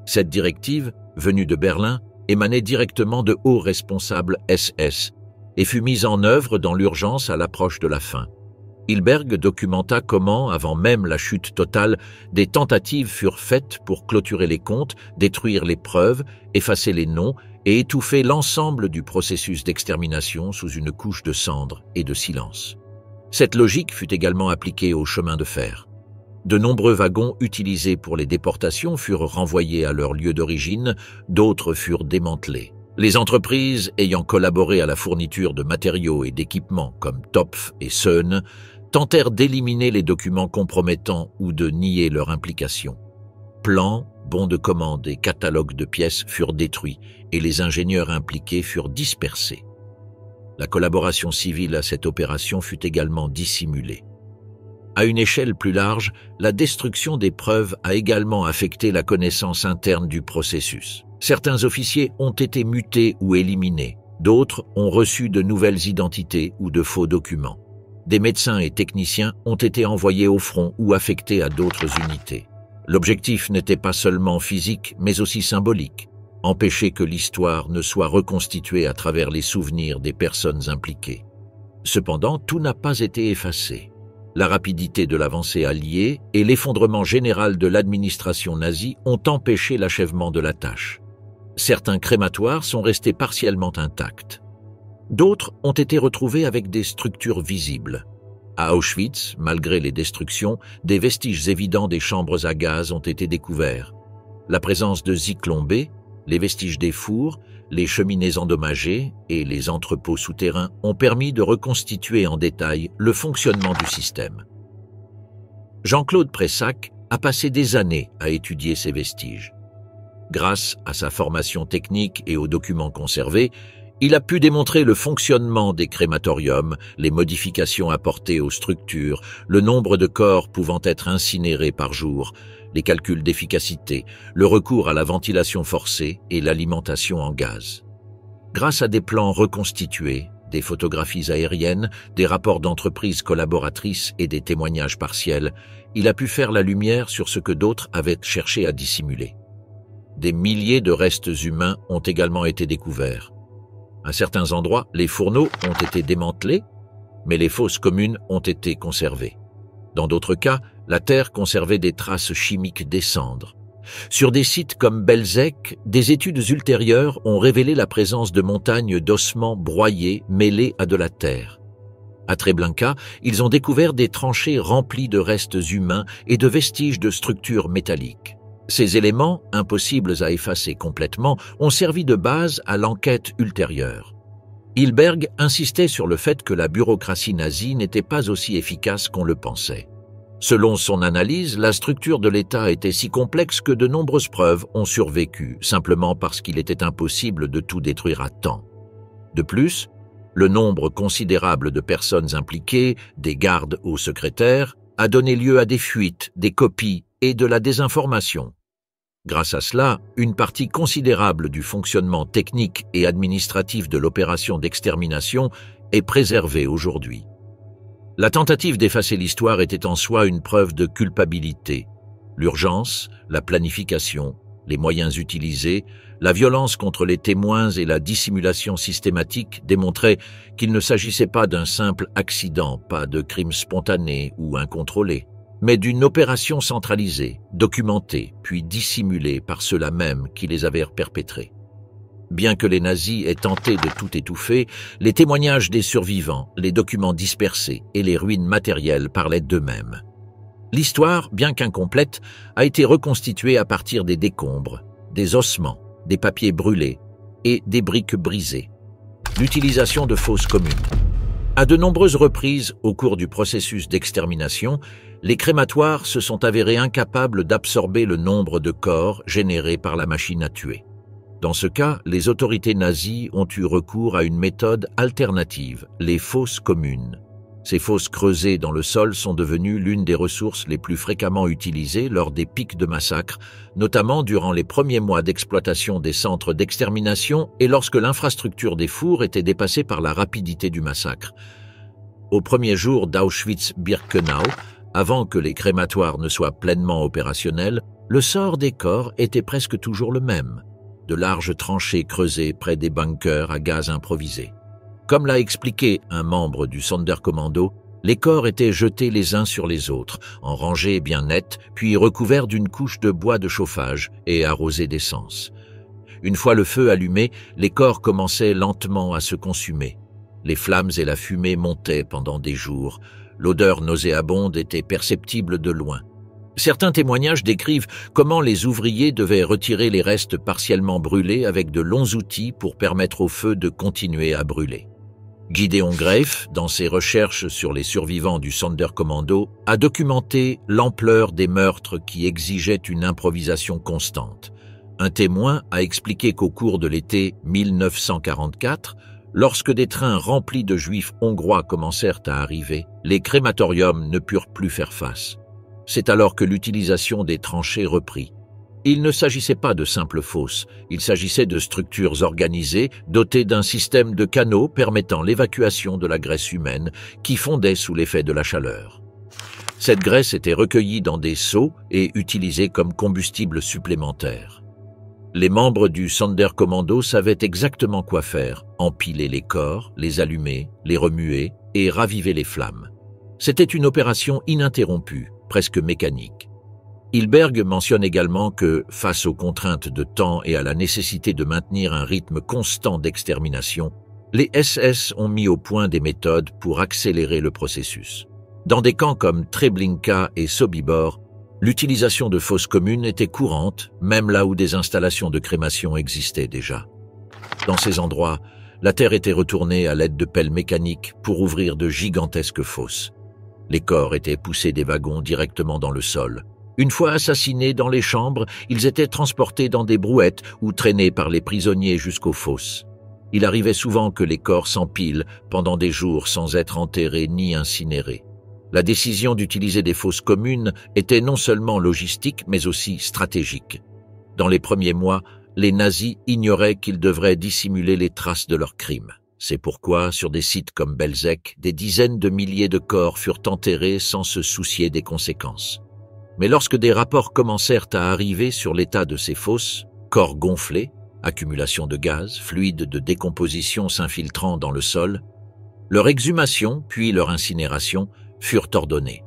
Cette directive, venue de Berlin, émanait directement de hauts responsables SS et fut mise en œuvre dans l'urgence à l'approche de la fin. Hilberg documenta comment, avant même la chute totale, des tentatives furent faites pour clôturer les comptes, détruire les preuves, effacer les noms et étouffer l'ensemble du processus d'extermination sous une couche de cendres et de silence. Cette logique fut également appliquée au chemin de fer. De nombreux wagons utilisés pour les déportations furent renvoyés à leur lieu d'origine, d'autres furent démantelés. Les entreprises ayant collaboré à la fourniture de matériaux et d'équipements comme Topf et Söhne tentèrent d'éliminer les documents compromettants ou de nier leur implication. Plans, bons de commande et catalogues de pièces furent détruits et les ingénieurs impliqués furent dispersés. La collaboration civile à cette opération fut également dissimulée. À une échelle plus large, la destruction des preuves a également affecté la connaissance interne du processus. Certains officiers ont été mutés ou éliminés, d'autres ont reçu de nouvelles identités ou de faux documents. Des médecins et techniciens ont été envoyés au front ou affectés à d'autres unités. L'objectif n'était pas seulement physique, mais aussi symbolique. Empêcher que l'histoire ne soit reconstituée à travers les souvenirs des personnes impliquées. Cependant, tout n'a pas été effacé. La rapidité de l'avancée alliée et l'effondrement général de l'administration nazie ont empêché l'achèvement de la tâche. Certains crématoires sont restés partiellement intacts. D'autres ont été retrouvés avec des structures visibles. À Auschwitz, malgré les destructions, des vestiges évidents des chambres à gaz ont été découverts. La présence de zyklon B, les vestiges des fours, les cheminées endommagées et les entrepôts souterrains ont permis de reconstituer en détail le fonctionnement du système. Jean-Claude Pressac a passé des années à étudier ces vestiges. Grâce à sa formation technique et aux documents conservés, il a pu démontrer le fonctionnement des crématoriums, les modifications apportées aux structures, le nombre de corps pouvant être incinérés par jour, les calculs d'efficacité, le recours à la ventilation forcée et l'alimentation en gaz. Grâce à des plans reconstitués, des photographies aériennes, des rapports d'entreprises collaboratrices et des témoignages partiels, il a pu faire la lumière sur ce que d'autres avaient cherché à dissimuler. Des milliers de restes humains ont également été découverts. À certains endroits, les fourneaux ont été démantelés, mais les fosses communes ont été conservées. Dans d'autres cas, la terre conservait des traces chimiques des cendres. Sur des sites comme Belzec, des études ultérieures ont révélé la présence de montagnes d'ossements broyés mêlés à de la terre. À Treblinka, ils ont découvert des tranchées remplies de restes humains et de vestiges de structures métalliques. Ces éléments, impossibles à effacer complètement, ont servi de base à l'enquête ultérieure. Hilberg insistait sur le fait que la bureaucratie nazie n'était pas aussi efficace qu'on le pensait. Selon son analyse, la structure de l'État était si complexe que de nombreuses preuves ont survécu, simplement parce qu'il était impossible de tout détruire à temps. De plus, le nombre considérable de personnes impliquées, des gardes au secrétaire, a donné lieu à des fuites, des copies et de la désinformation. Grâce à cela, une partie considérable du fonctionnement technique et administratif de l'opération d'extermination est préservée aujourd'hui. La tentative d'effacer l'histoire était en soi une preuve de culpabilité. L'urgence, la planification, les moyens utilisés, la violence contre les témoins et la dissimulation systématique démontraient qu'il ne s'agissait pas d'un simple accident, pas de crime spontané ou incontrôlé, mais d'une opération centralisée, documentée, puis dissimulée par ceux-là même qui les avaient perpétrés. Bien que les nazis aient tenté de tout étouffer, les témoignages des survivants, les documents dispersés et les ruines matérielles parlaient d'eux-mêmes. L'histoire, bien qu'incomplète, a été reconstituée à partir des décombres, des ossements, des papiers brûlés et des briques brisées. L'utilisation de fosses communes. À de nombreuses reprises, au cours du processus d'extermination, les crématoires se sont avérés incapables d'absorber le nombre de corps générés par la machine à tuer. Dans ce cas, les autorités nazies ont eu recours à une méthode alternative, les fosses communes. Ces fosses creusées dans le sol sont devenues l'une des ressources les plus fréquemment utilisées lors des pics de massacres, notamment durant les premiers mois d'exploitation des centres d'extermination et lorsque l'infrastructure des fours était dépassée par la rapidité du massacre. Au premier jour d'Auschwitz-Birkenau, avant que les crématoires ne soient pleinement opérationnels, le sort des corps était presque toujours le même. De larges tranchées creusées près des bunkers à gaz improvisés. Comme l'a expliqué un membre du Sonderkommando, les corps étaient jetés les uns sur les autres, en rangées bien nettes, puis recouverts d'une couche de bois de chauffage et arrosés d'essence. Une fois le feu allumé, les corps commençaient lentement à se consumer. Les flammes et la fumée montaient pendant des jours. L'odeur nauséabonde était perceptible de loin. Certains témoignages décrivent comment les ouvriers devaient retirer les restes partiellement brûlés avec de longs outils pour permettre au feu de continuer à brûler. Gideon Greif, dans ses recherches sur les survivants du Sonderkommando, a documenté l'ampleur des meurtres qui exigeaient une improvisation constante. Un témoin a expliqué qu'au cours de l'été 1944, lorsque des trains remplis de juifs hongrois commencèrent à arriver, les crématoriums ne purent plus faire face. C'est alors que l'utilisation des tranchées reprit. Il ne s'agissait pas de simples fosses, il s'agissait de structures organisées dotées d'un système de canaux permettant l'évacuation de la graisse humaine qui fondait sous l'effet de la chaleur. Cette graisse était recueillie dans des seaux et utilisée comme combustible supplémentaire. Les membres du Sonderkommando savaient exactement quoi faire, empiler les corps, les allumer, les remuer et raviver les flammes. C'était une opération ininterrompue, presque mécanique. Hilberg mentionne également que, face aux contraintes de temps et à la nécessité de maintenir un rythme constant d'extermination, les SS ont mis au point des méthodes pour accélérer le processus. Dans des camps comme Treblinka et Sobibor, l'utilisation de fosses communes était courante, même là où des installations de crémation existaient déjà. Dans ces endroits, la terre était retournée à l'aide de pelles mécaniques pour ouvrir de gigantesques fosses. Les corps étaient poussés des wagons directement dans le sol. Une fois assassinés dans les chambres, ils étaient transportés dans des brouettes ou traînés par les prisonniers jusqu'aux fosses. Il arrivait souvent que les corps s'empilent pendant des jours sans être enterrés ni incinérés. La décision d'utiliser des fosses communes était non seulement logistique mais aussi stratégique. Dans les premiers mois, les nazis ignoraient qu'ils devraient dissimuler les traces de leurs crimes. C'est pourquoi, sur des sites comme Belzec, des dizaines de milliers de corps furent enterrés sans se soucier des conséquences. Mais lorsque des rapports commencèrent à arriver sur l'état de ces fosses, corps gonflés, accumulation de gaz, fluide de décomposition s'infiltrant dans le sol. Leur exhumation, puis leur incinération, furent ordonnées.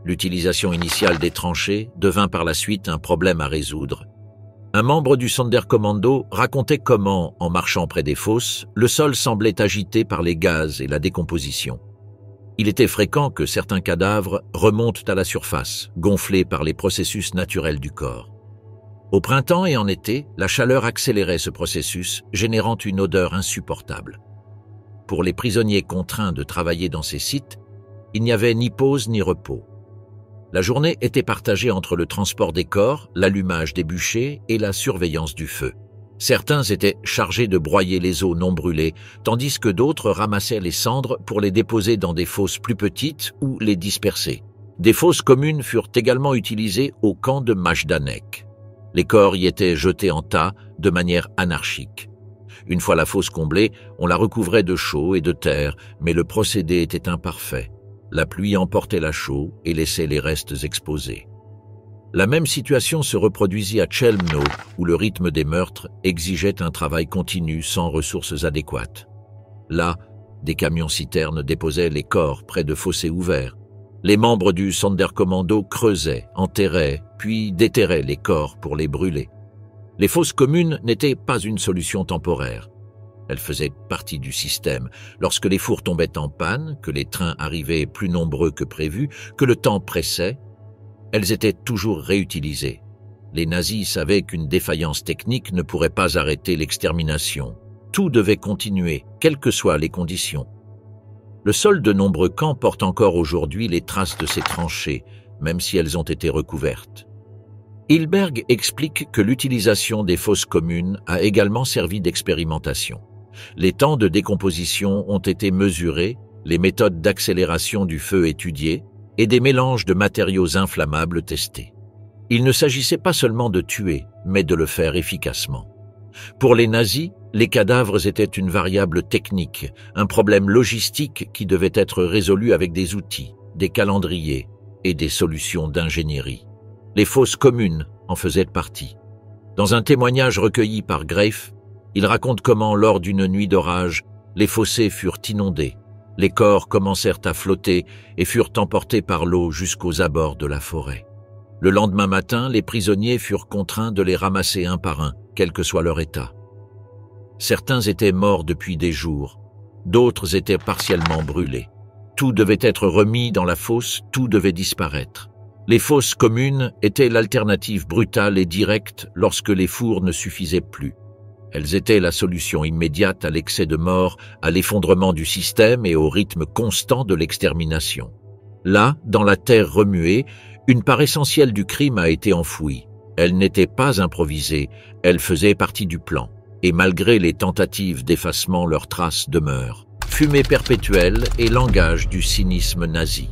L'utilisation initiale des tranchées devint par la suite un problème à résoudre. Un membre du Sonderkommando racontait comment, en marchant près des fosses, le sol semblait agité par les gaz et la décomposition. Il était fréquent que certains cadavres remontent à la surface, gonflés par les processus naturels du corps. Au printemps et en été, la chaleur accélérait ce processus, générant une odeur insupportable. Pour les prisonniers contraints de travailler dans ces sites, il n'y avait ni pause ni repos. La journée était partagée entre le transport des corps, l'allumage des bûchers et la surveillance du feu. Certains étaient chargés de broyer les os non brûlés, tandis que d'autres ramassaient les cendres pour les déposer dans des fosses plus petites ou les disperser. Des fosses communes furent également utilisées au camp de Majdanek. Les corps y étaient jetés en tas de manière anarchique. Une fois la fosse comblée, on la recouvrait de chaux et de terre, mais le procédé était imparfait. La pluie emportait la chaux et laissait les restes exposés. La même situation se reproduisit à Chelmno, où le rythme des meurtres exigeait un travail continu sans ressources adéquates. Là, des camions-citernes déposaient les corps près de fossés ouverts. Les membres du Sonderkommando creusaient, enterraient, puis déterraient les corps pour les brûler. Les fosses communes n'étaient pas une solution temporaire. Elles faisaient partie du système. Lorsque les fours tombaient en panne, que les trains arrivaient plus nombreux que prévu, que le temps pressait, elles étaient toujours réutilisées. Les nazis savaient qu'une défaillance technique ne pourrait pas arrêter l'extermination. Tout devait continuer, quelles que soient les conditions. Le sol de nombreux camps porte encore aujourd'hui les traces de ces tranchées, même si elles ont été recouvertes. Hilberg explique que l'utilisation des fosses communes a également servi d'expérimentation. Les temps de décomposition ont été mesurés, les méthodes d'accélération du feu étudiées et des mélanges de matériaux inflammables testés. Il ne s'agissait pas seulement de tuer, mais de le faire efficacement. Pour les nazis, les cadavres étaient une variable technique, un problème logistique qui devait être résolu avec des outils, des calendriers et des solutions d'ingénierie. Les fosses communes en faisaient partie. Dans un témoignage recueilli par Greif, il raconte comment, lors d'une nuit d'orage, les fossés furent inondés. Les corps commencèrent à flotter et furent emportés par l'eau jusqu'aux abords de la forêt. Le lendemain matin, les prisonniers furent contraints de les ramasser un par un, quel que soit leur état. Certains étaient morts depuis des jours, d'autres étaient partiellement brûlés. Tout devait être remis dans la fosse, tout devait disparaître. Les fosses communes étaient l'alternative brutale et directe lorsque les fours ne suffisaient plus. Elles étaient la solution immédiate à l'excès de mort, à l'effondrement du système et au rythme constant de l'extermination. Là, dans la terre remuée, une part essentielle du crime a été enfouie. Elle n'était pas improvisée, elle faisait partie du plan. Et malgré les tentatives d'effacement, leurs traces demeurent. Fumée perpétuelle et langage du cynisme nazi.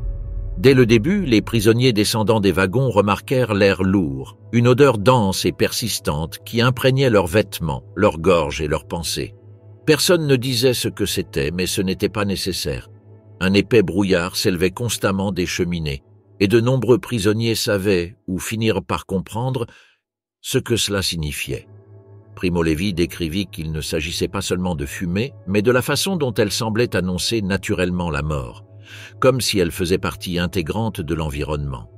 Dès le début, les prisonniers descendant des wagons remarquèrent l'air lourd, une odeur dense et persistante qui imprégnait leurs vêtements, leurs gorges et leurs pensées. Personne ne disait ce que c'était, mais ce n'était pas nécessaire. Un épais brouillard s'élevait constamment des cheminées, et de nombreux prisonniers savaient, ou finirent par comprendre, ce que cela signifiait. Primo Levi décrivit qu'il ne s'agissait pas seulement de fumée, mais de la façon dont elle semblait annoncer naturellement la mort, comme si elle faisait partie intégrante de l'environnement.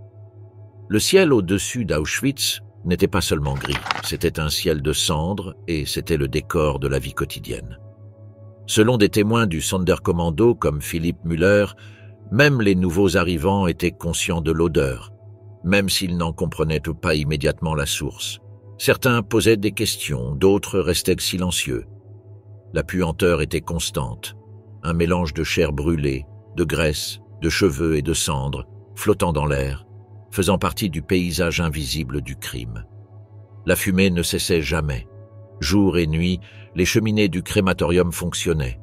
Le ciel au-dessus d'Auschwitz n'était pas seulement gris, c'était un ciel de cendres et c'était le décor de la vie quotidienne. Selon des témoins du Sonderkommando comme Philipp Müller, même les nouveaux arrivants étaient conscients de l'odeur, même s'ils n'en comprenaient pas immédiatement la source. Certains posaient des questions, d'autres restaient silencieux. La puanteur était constante, un mélange de chair brûlée, de graisse, de cheveux et de cendres, flottant dans l'air, faisant partie du paysage invisible du crime. La fumée ne cessait jamais. Jour et nuit, les cheminées du crématorium fonctionnaient.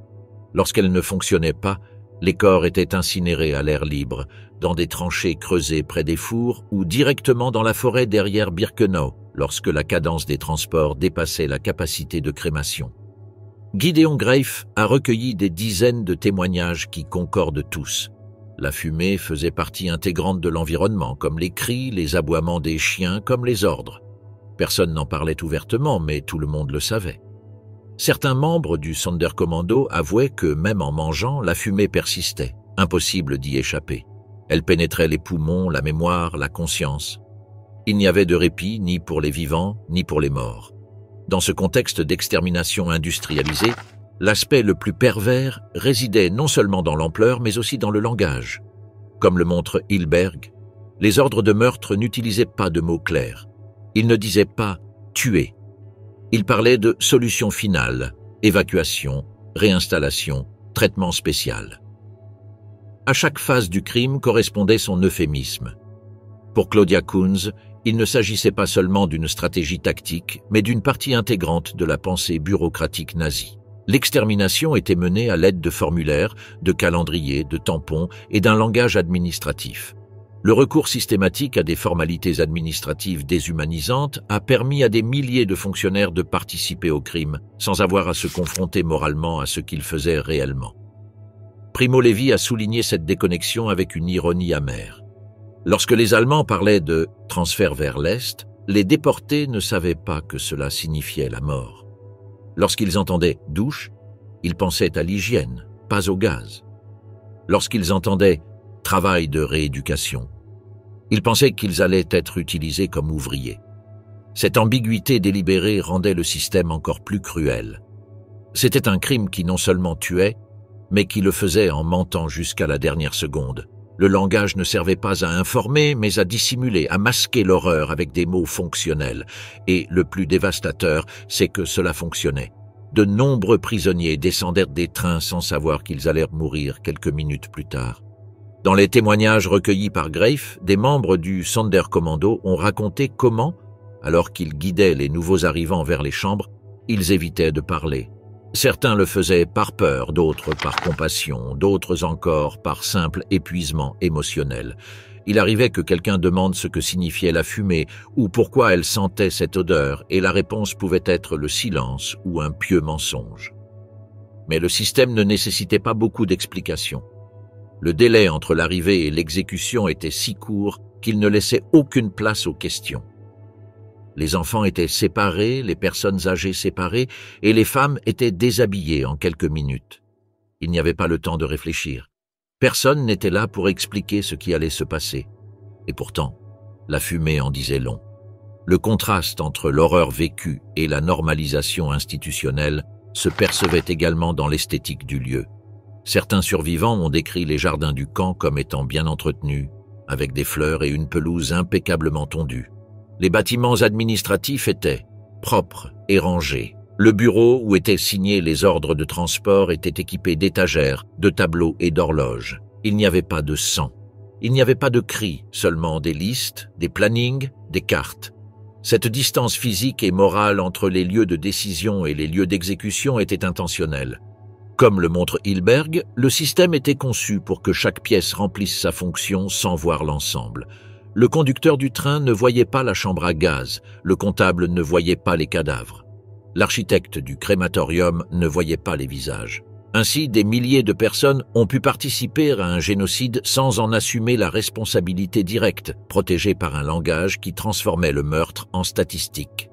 Lorsqu'elles ne fonctionnaient pas, les corps étaient incinérés à l'air libre, dans des tranchées creusées près des fours ou directement dans la forêt derrière Birkenau, lorsque la cadence des transports dépassait la capacité de crémation. Gideon Greif a recueilli des dizaines de témoignages qui concordent tous. La fumée faisait partie intégrante de l'environnement, comme les cris, les aboiements des chiens, comme les ordres. Personne n'en parlait ouvertement, mais tout le monde le savait. Certains membres du Sonderkommando avouaient que, même en mangeant, la fumée persistait. Impossible d'y échapper. Elle pénétrait les poumons, la mémoire, la conscience. Il n'y avait de répit ni pour les vivants, ni pour les morts. Dans ce contexte d'extermination industrialisée, l'aspect le plus pervers résidait non seulement dans l'ampleur, mais aussi dans le langage. Comme le montre Hilberg, les ordres de meurtre n'utilisaient pas de mots clairs. Ils ne disaient pas « tuer ». Ils parlaient de « solution finale », évacuation, réinstallation, traitement spécial. À chaque phase du crime correspondait son euphémisme. Pour Claudia Kunz, il ne s'agissait pas seulement d'une stratégie tactique, mais d'une partie intégrante de la pensée bureaucratique nazie. L'extermination était menée à l'aide de formulaires, de calendriers, de tampons et d'un langage administratif. Le recours systématique à des formalités administratives déshumanisantes a permis à des milliers de fonctionnaires de participer au crime, sans avoir à se confronter moralement à ce qu'ils faisaient réellement. Primo Levi a souligné cette déconnexion avec une ironie amère. Lorsque les Allemands parlaient de « transfert vers l'Est », les déportés ne savaient pas que cela signifiait la mort. Lorsqu'ils entendaient « douche », ils pensaient à l'hygiène, pas au gaz. Lorsqu'ils entendaient « travail de rééducation », ils pensaient qu'ils allaient être utilisés comme ouvriers. Cette ambiguïté délibérée rendait le système encore plus cruel. C'était un crime qui non seulement tuait, mais qui le faisait en mentant jusqu'à la dernière seconde. Le langage ne servait pas à informer, mais à dissimuler, à masquer l'horreur avec des mots fonctionnels. Et le plus dévastateur, c'est que cela fonctionnait. De nombreux prisonniers descendèrent des trains sans savoir qu'ils allèrent mourir quelques minutes plus tard. Dans les témoignages recueillis par Greif, des membres du Sonderkommando ont raconté comment, alors qu'ils guidaient les nouveaux arrivants vers les chambres, ils évitaient de parler. Certains le faisaient par peur, d'autres par compassion, d'autres encore par simple épuisement émotionnel. Il arrivait que quelqu'un demande ce que signifiait la fumée ou pourquoi elle sentait cette odeur, et la réponse pouvait être le silence ou un pieux mensonge. Mais le système ne nécessitait pas beaucoup d'explications. Le délai entre l'arrivée et l'exécution était si court qu'il ne laissait aucune place aux questions. Les enfants étaient séparés, les personnes âgées séparées, et les femmes étaient déshabillées en quelques minutes. Il n'y avait pas le temps de réfléchir. Personne n'était là pour expliquer ce qui allait se passer. Et pourtant, la fumée en disait long. Le contraste entre l'horreur vécue et la normalisation institutionnelle se percevait également dans l'esthétique du lieu. Certains survivants ont décrit les jardins du camp comme étant bien entretenus, avec des fleurs et une pelouse impeccablement tondue. Les bâtiments administratifs étaient propres et rangés. Le bureau où étaient signés les ordres de transport était équipé d'étagères, de tableaux et d'horloges. Il n'y avait pas de sang. Il n'y avait pas de cris, seulement des listes, des plannings, des cartes. Cette distance physique et morale entre les lieux de décision et les lieux d'exécution était intentionnelle. Comme le montre Hilberg, le système était conçu pour que chaque pièce remplisse sa fonction sans voir l'ensemble. Le conducteur du train ne voyait pas la chambre à gaz, le comptable ne voyait pas les cadavres. L'architecte du crématorium ne voyait pas les visages. Ainsi, des milliers de personnes ont pu participer à un génocide sans en assumer la responsabilité directe, protégée par un langage qui transformait le meurtre en statistique.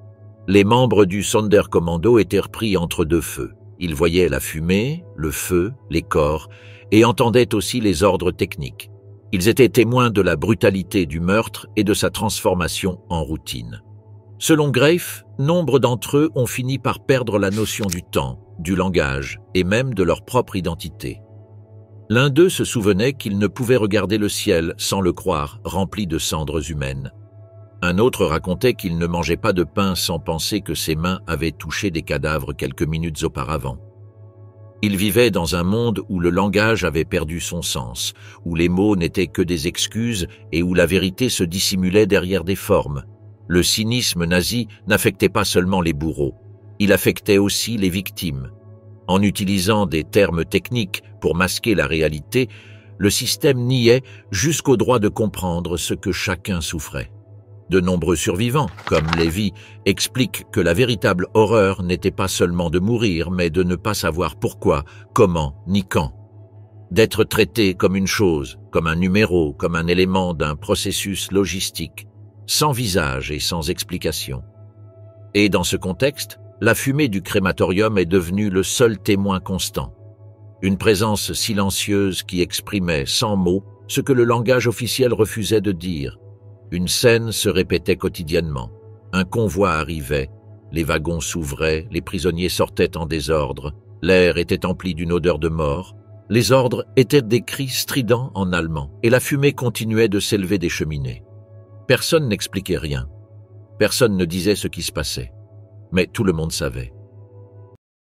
Les membres du Sonderkommando étaient repris entre deux feux. Ils voyaient la fumée, le feu, les corps, et entendaient aussi les ordres techniques. Ils étaient témoins de la brutalité du meurtre et de sa transformation en routine. Selon Greif, nombre d'entre eux ont fini par perdre la notion du temps, du langage et même de leur propre identité. L'un d'eux se souvenait qu'il ne pouvait regarder le ciel sans le croire rempli de cendres humaines. Un autre racontait qu'il ne mangeait pas de pain sans penser que ses mains avaient touché des cadavres quelques minutes auparavant. Il vivait dans un monde où le langage avait perdu son sens, où les mots n'étaient que des excuses et où la vérité se dissimulait derrière des formes. Le cynisme nazi n'affectait pas seulement les bourreaux, il affectait aussi les victimes. En utilisant des termes techniques pour masquer la réalité, le système niait jusqu'au droit de comprendre ce que chacun souffrait. De nombreux survivants, comme Lévy, expliquent que la véritable horreur n'était pas seulement de mourir, mais de ne pas savoir pourquoi, comment, ni quand. D'être traité comme une chose, comme un numéro, comme un élément d'un processus logistique, sans visage et sans explication. Et dans ce contexte, la fumée du crématorium est devenue le seul témoin constant. Une présence silencieuse qui exprimait, sans mots, ce que le langage officiel refusait de dire. Une scène se répétait quotidiennement. Un convoi arrivait, les wagons s'ouvraient, les prisonniers sortaient en désordre, l'air était empli d'une odeur de mort, les ordres étaient des cris stridents en allemand, et la fumée continuait de s'élever des cheminées. Personne n'expliquait rien. Personne ne disait ce qui se passait. Mais tout le monde savait.